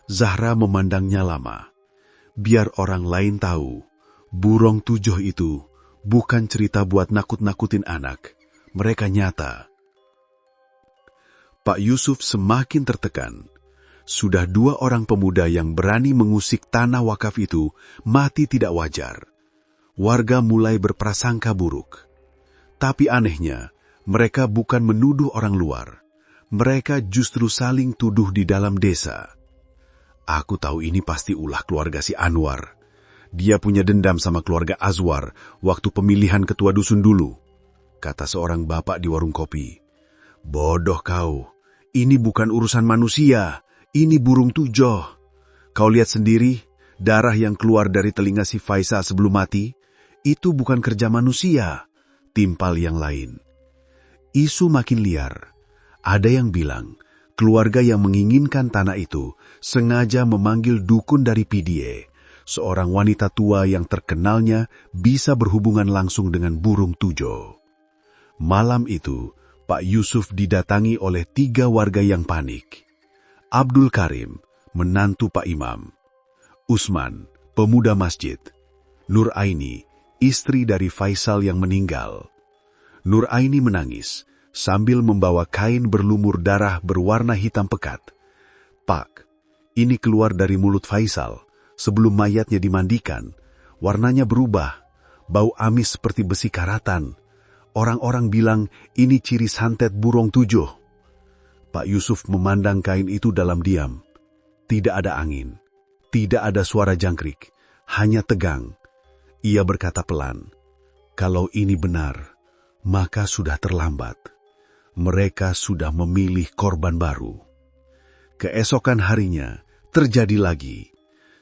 Speaker 3: Zahra memandangnya lama. "Biar orang lain tahu, burung 7 itu
Speaker 1: bukan cerita buat nakut-nakutin anak. Mereka nyata. Pak Yusuf semakin tertekan. Sudah 2 orang pemuda yang berani mengusik tanah wakaf itu mati tidak wajar. Warga mulai berprasangka buruk. Tapi anehnya, mereka bukan menuduh orang luar. Mereka justru saling tuduh di dalam desa. Aku tahu ini pasti ulah keluarga si Anwar. Dia punya dendam sama keluarga Azwar waktu pemilihan ketua dusun dulu, kata seorang bapak di warung kopi. Bodoh kau, ini bukan urusan manusia, ini burung tujoh. Kau lihat sendiri, darah yang keluar dari telinga si Faisal sebelum mati, itu bukan kerja manusia, timpal yang lain. Isu makin liar. Ada yang bilang, keluarga yang menginginkan tanah itu sengaja memanggil dukun dari PDA, seorang wanita tua yang terkenalnya bisa berhubungan langsung dengan burung tujo. Malam itu, Pak Yusuf didatangi oleh 3 warga yang panik. Abdul Karim, menantu Pak Imam. Usman, pemuda masjid. Nur Aini, istri dari Faisal yang meninggal. Nur Aini menangis sambil membawa kain berlumur darah berwarna hitam pekat. Pak, ini keluar dari mulut Faisal. Sebelum mayatnya dimandikan, warnanya berubah, bau amis seperti besi karatan. Orang-orang bilang ini ciri santet burung tujuh. Pak Yusuf memandang kain itu dalam diam. Tidak ada angin, tidak ada suara jangkrik, hanya tegang. Ia berkata pelan, kalau ini benar, maka sudah terlambat. Mereka sudah memilih korban baru. Keesokan harinya, terjadi lagi.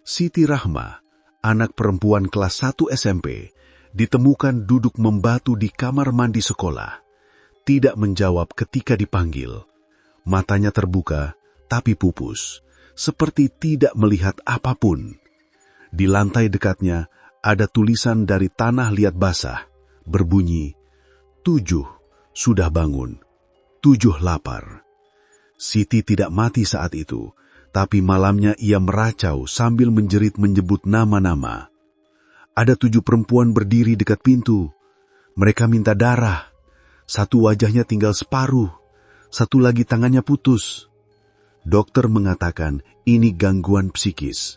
Speaker 1: Siti Rahma, anak perempuan kelas 1 SMP, ditemukan duduk membatu di kamar mandi sekolah. Tidak menjawab ketika dipanggil. Matanya terbuka, tapi pupus, seperti tidak melihat apapun. Di lantai dekatnya ada tulisan dari tanah liat basah, berbunyi, 7 sudah bangun, 7 lapar. Siti tidak mati saat itu, tapi malamnya ia meracau sambil menjerit menyebut nama-nama. Ada 7 perempuan berdiri dekat pintu. Mereka minta darah. Satu wajahnya tinggal separuh, satu lagi tangannya putus. Dokter mengatakan ini gangguan psikis.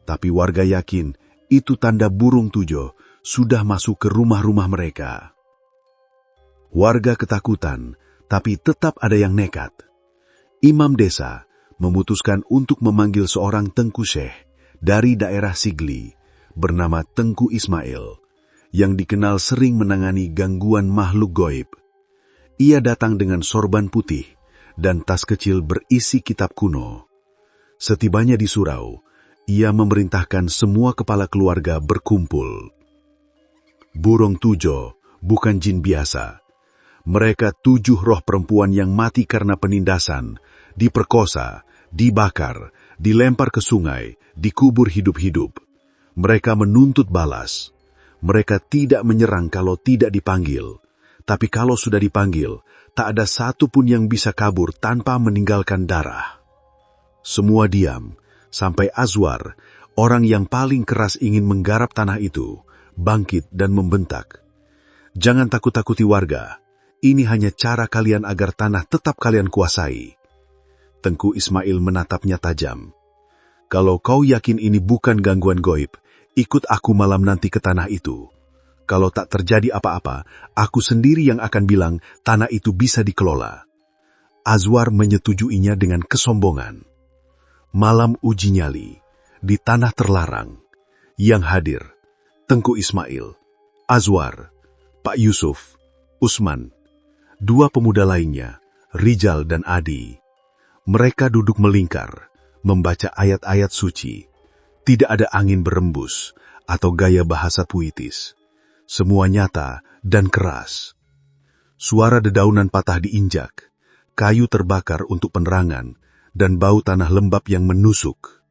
Speaker 1: Tapi warga yakin itu tanda burung tujo sudah masuk ke rumah-rumah mereka. Warga ketakutan, tapi tetap ada yang nekat. Imam desa memutuskan untuk memanggil seorang Tengku Syekh dari daerah Sigli bernama Tengku Ismail yang dikenal sering menangani gangguan makhluk goib. Ia datang dengan sorban putih dan tas kecil berisi kitab kuno. Setibanya di surau, ia memerintahkan semua kepala keluarga berkumpul. Burung tujo bukan jin biasa. Mereka 7 roh perempuan yang mati karena penindasan, diperkosa, dibakar, dilempar ke sungai, dikubur hidup-hidup. Mereka menuntut balas. Mereka tidak menyerang kalau tidak dipanggil. Tapi kalau sudah dipanggil, tak ada satu pun yang bisa kabur tanpa meninggalkan darah. Semua diam, sampai Azwar, orang yang paling keras ingin menggarap tanah itu, bangkit dan membentak. Jangan takut-takuti warga. Ini hanya cara kalian agar tanah tetap kalian kuasai. Tengku Ismail menatapnya tajam. Kalau kau yakin ini bukan gangguan goib, ikut aku malam nanti ke tanah itu. Kalau tak terjadi apa-apa, aku sendiri yang akan bilang tanah itu bisa dikelola. Azwar menyetujuinya dengan kesombongan. Malam uji nyali, di tanah terlarang. Yang hadir, Tengku Ismail, Azwar, Pak Yusuf, Usman, 2 pemuda lainnya, Rijal dan Adi. Mereka duduk melingkar, membaca ayat-ayat suci. Tidak ada angin berembus atau gaya bahasa puitis. Semua nyata dan keras. Suara dedaunan patah diinjak, kayu terbakar untuk penerangan, dan bau tanah lembab yang menusuk.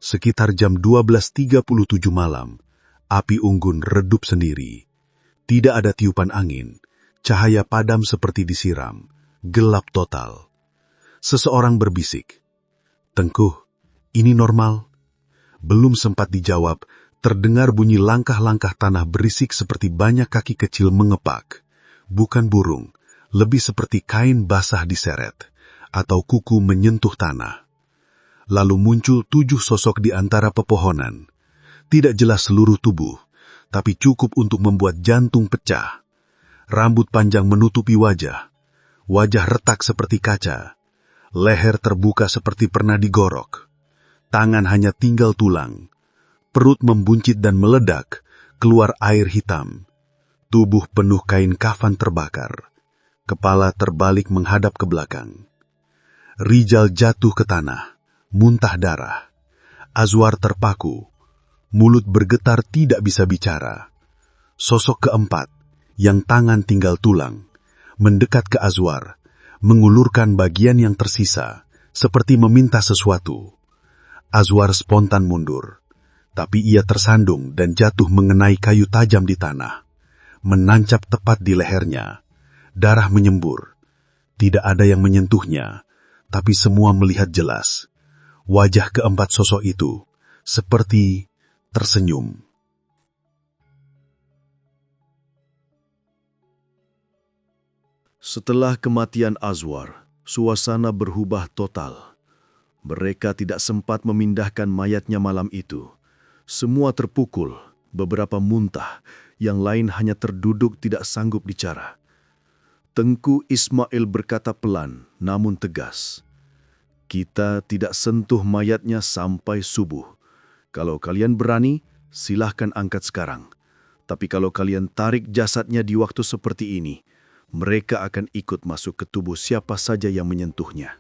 Speaker 1: Sekitar jam 12.37 malam, api unggun redup sendiri. Tidak ada tiupan angin, cahaya padam seperti disiram, gelap total. Seseorang berbisik, "Tengku, ini normal?" Belum sempat dijawab, Terdengar bunyi langkah-langkah tanah berisik seperti banyak kaki kecil mengepak. Bukan burung, lebih seperti kain basah diseret, atau kuku menyentuh tanah. Lalu muncul 7 sosok di antara pepohonan. Tidak jelas seluruh tubuh, tapi cukup untuk membuat jantung pecah. Rambut panjang menutupi wajah. Wajah retak seperti kaca. Leher terbuka seperti pernah digorok. Tangan hanya tinggal tulang. Perut membuncit dan meledak, keluar air hitam. Tubuh penuh kain kafan terbakar. Kepala terbalik menghadap ke belakang. Rijal jatuh ke tanah, muntah darah. Azwar terpaku. Mulut bergetar tidak bisa bicara. Sosok keempat, yang tangan tinggal tulang, mendekat ke Azwar, mengulurkan bagian yang tersisa, seperti meminta sesuatu. Azwar spontan mundur. Tapi ia tersandung dan jatuh mengenai kayu tajam di tanah. Menancap tepat di lehernya. Darah menyembur. Tidak ada yang menyentuhnya, tapi semua melihat jelas. Wajah keempat sosok itu seperti tersenyum.
Speaker 2: Setelah kematian Azwar, suasana berubah total. Mereka tidak sempat memindahkan mayatnya malam itu. Semua terpukul, beberapa muntah, yang lain hanya terduduk tidak sanggup bicara. Tengku Ismail berkata pelan, namun tegas. Kita tidak sentuh mayatnya sampai subuh. Kalau kalian berani, silahkan angkat sekarang. Tapi kalau kalian tarik jasadnya di waktu seperti ini, mereka akan ikut masuk ke tubuh siapa saja yang menyentuhnya.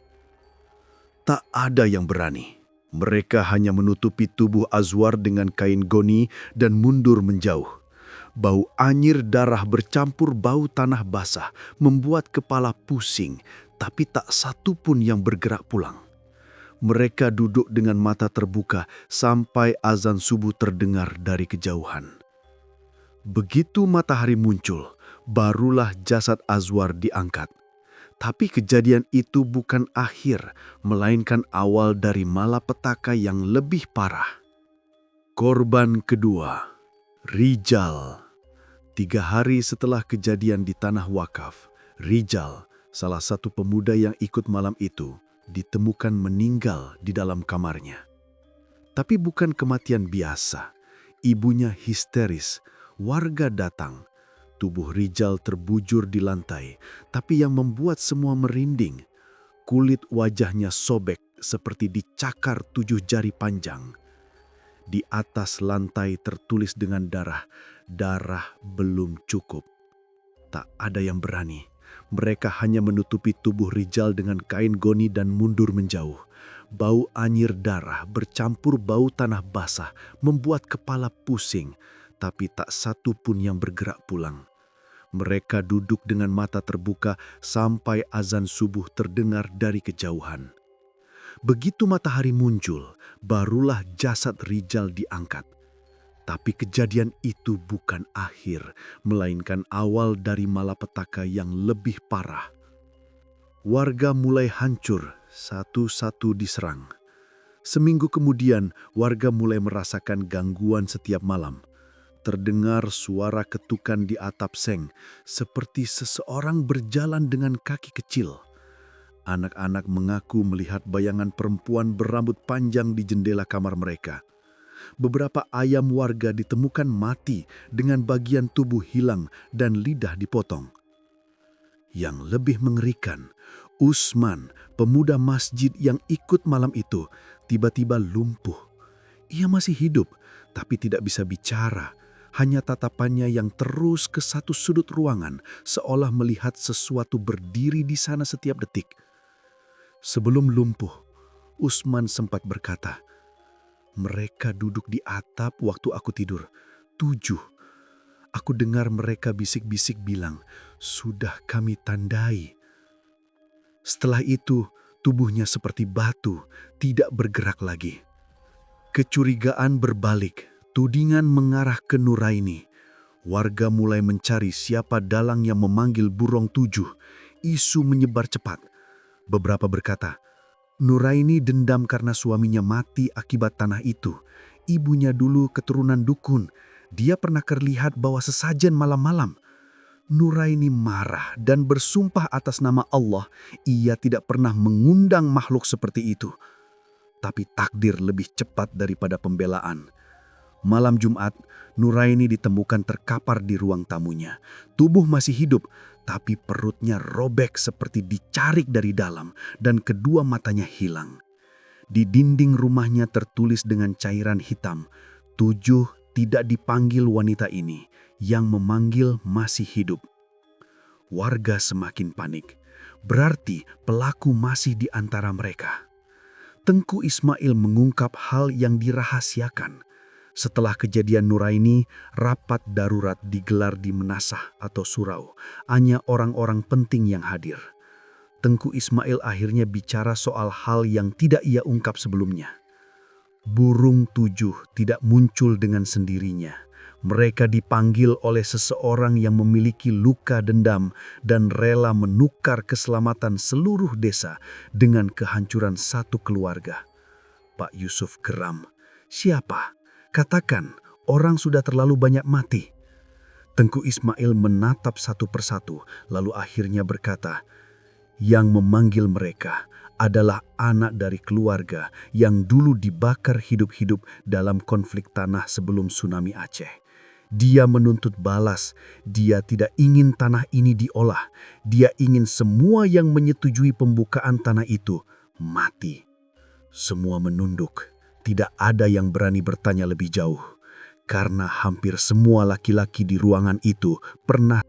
Speaker 2: Tak ada yang berani. Mereka hanya menutupi tubuh Azwar dengan kain goni dan mundur menjauh. Bau anyir darah bercampur bau tanah basah membuat kepala pusing, tapi tak satu pun yang bergerak pulang. Mereka duduk dengan mata terbuka sampai azan subuh terdengar dari kejauhan. Begitu matahari muncul, barulah jasad Azwar diangkat. Tapi kejadian itu bukan akhir, melainkan awal dari malapetaka yang lebih parah. Korban kedua, Rijal. 3 hari setelah kejadian di Tanah Wakaf, Rijal, salah satu pemuda yang ikut malam itu, ditemukan meninggal di dalam kamarnya. Tapi bukan kematian biasa. Ibunya histeris, warga datang. Tubuh Rijal terbujur di lantai, tapi yang membuat semua merinding, kulit wajahnya sobek seperti dicakar 7 jari panjang. Di atas lantai tertulis dengan darah, darah belum cukup. Tak ada yang berani. Mereka hanya menutupi tubuh Rijal dengan kain goni dan mundur menjauh. Bau anyir darah bercampur bau tanah basah membuat kepala pusing, tapi tak satu pun yang bergerak pulang. Mereka duduk dengan mata terbuka sampai azan subuh terdengar dari kejauhan. Begitu matahari muncul, barulah jasad Rijal diangkat. Tapi kejadian itu bukan akhir, melainkan awal dari malapetaka yang lebih parah. Warga mulai hancur, satu-satu diserang. Seminggu kemudian, warga mulai merasakan gangguan setiap malam. Terdengar suara ketukan di atap seng, seperti seseorang berjalan dengan kaki kecil. Anak-anak mengaku melihat bayangan perempuan berambut panjang di jendela kamar mereka. Beberapa ayam warga ditemukan mati dengan bagian tubuh hilang dan lidah dipotong. Yang lebih mengerikan, Usman, pemuda masjid yang ikut malam itu, tiba-tiba lumpuh. Ia masih hidup, tapi tidak bisa bicara. Hanya tatapannya yang terus ke satu sudut ruangan, seolah melihat sesuatu berdiri di sana setiap detik. Sebelum lumpuh, Usman sempat berkata, "Mereka duduk di atap waktu aku tidur. 7. Aku dengar mereka bisik-bisik bilang, 'Sudah kami tandai.' Setelah itu, tubuhnya seperti batu, tidak bergerak lagi." Kecurigaan berbalik. Tudingan mengarah ke Nuraini. Warga mulai mencari siapa dalang yang memanggil burung 7. Isu menyebar cepat. Beberapa berkata, Nuraini dendam karena suaminya mati akibat tanah itu.
Speaker 1: ibunya dulu keturunan dukun. Dia pernah terlihat bawa sesajen malam-malam. Nuraini marah dan bersumpah atas nama Allah, ia tidak pernah mengundang makhluk seperti itu. Tapi takdir lebih cepat daripada pembelaan. Malam Jumat, Nuraini ditemukan terkapar di ruang tamunya. Tubuh masih hidup, tapi perutnya robek seperti dicarik dari dalam dan kedua matanya hilang. Di dinding rumahnya tertulis dengan cairan hitam, 7 tidak dipanggil wanita ini, yang memanggil masih hidup. Warga semakin panik, berarti pelaku masih di antara mereka. Tengku Ismail mengungkap hal yang dirahasiakan. Setelah kejadian Nuraini, rapat darurat digelar di Menasah atau surau. Hanya orang-orang penting yang hadir. Tengku Ismail akhirnya bicara soal hal yang tidak ia ungkap sebelumnya. Burung 7 tidak muncul dengan sendirinya. Mereka dipanggil oleh seseorang yang memiliki luka dendam dan rela menukar keselamatan seluruh desa dengan kehancuran satu keluarga. Pak Yusuf geram. Siapa? Katakan, orang sudah terlalu banyak mati. Tengku Ismail menatap satu persatu, lalu akhirnya berkata, yang memanggil mereka adalah anak dari keluarga yang dulu dibakar hidup-hidup dalam konflik tanah sebelum tsunami Aceh. Dia menuntut balas. Dia tidak ingin tanah ini diolah. Dia ingin semua yang menyetujui pembukaan tanah itu mati. Semua menunduk. Tidak ada yang berani bertanya lebih jauh. Karena hampir semua laki-laki di ruangan itu pernah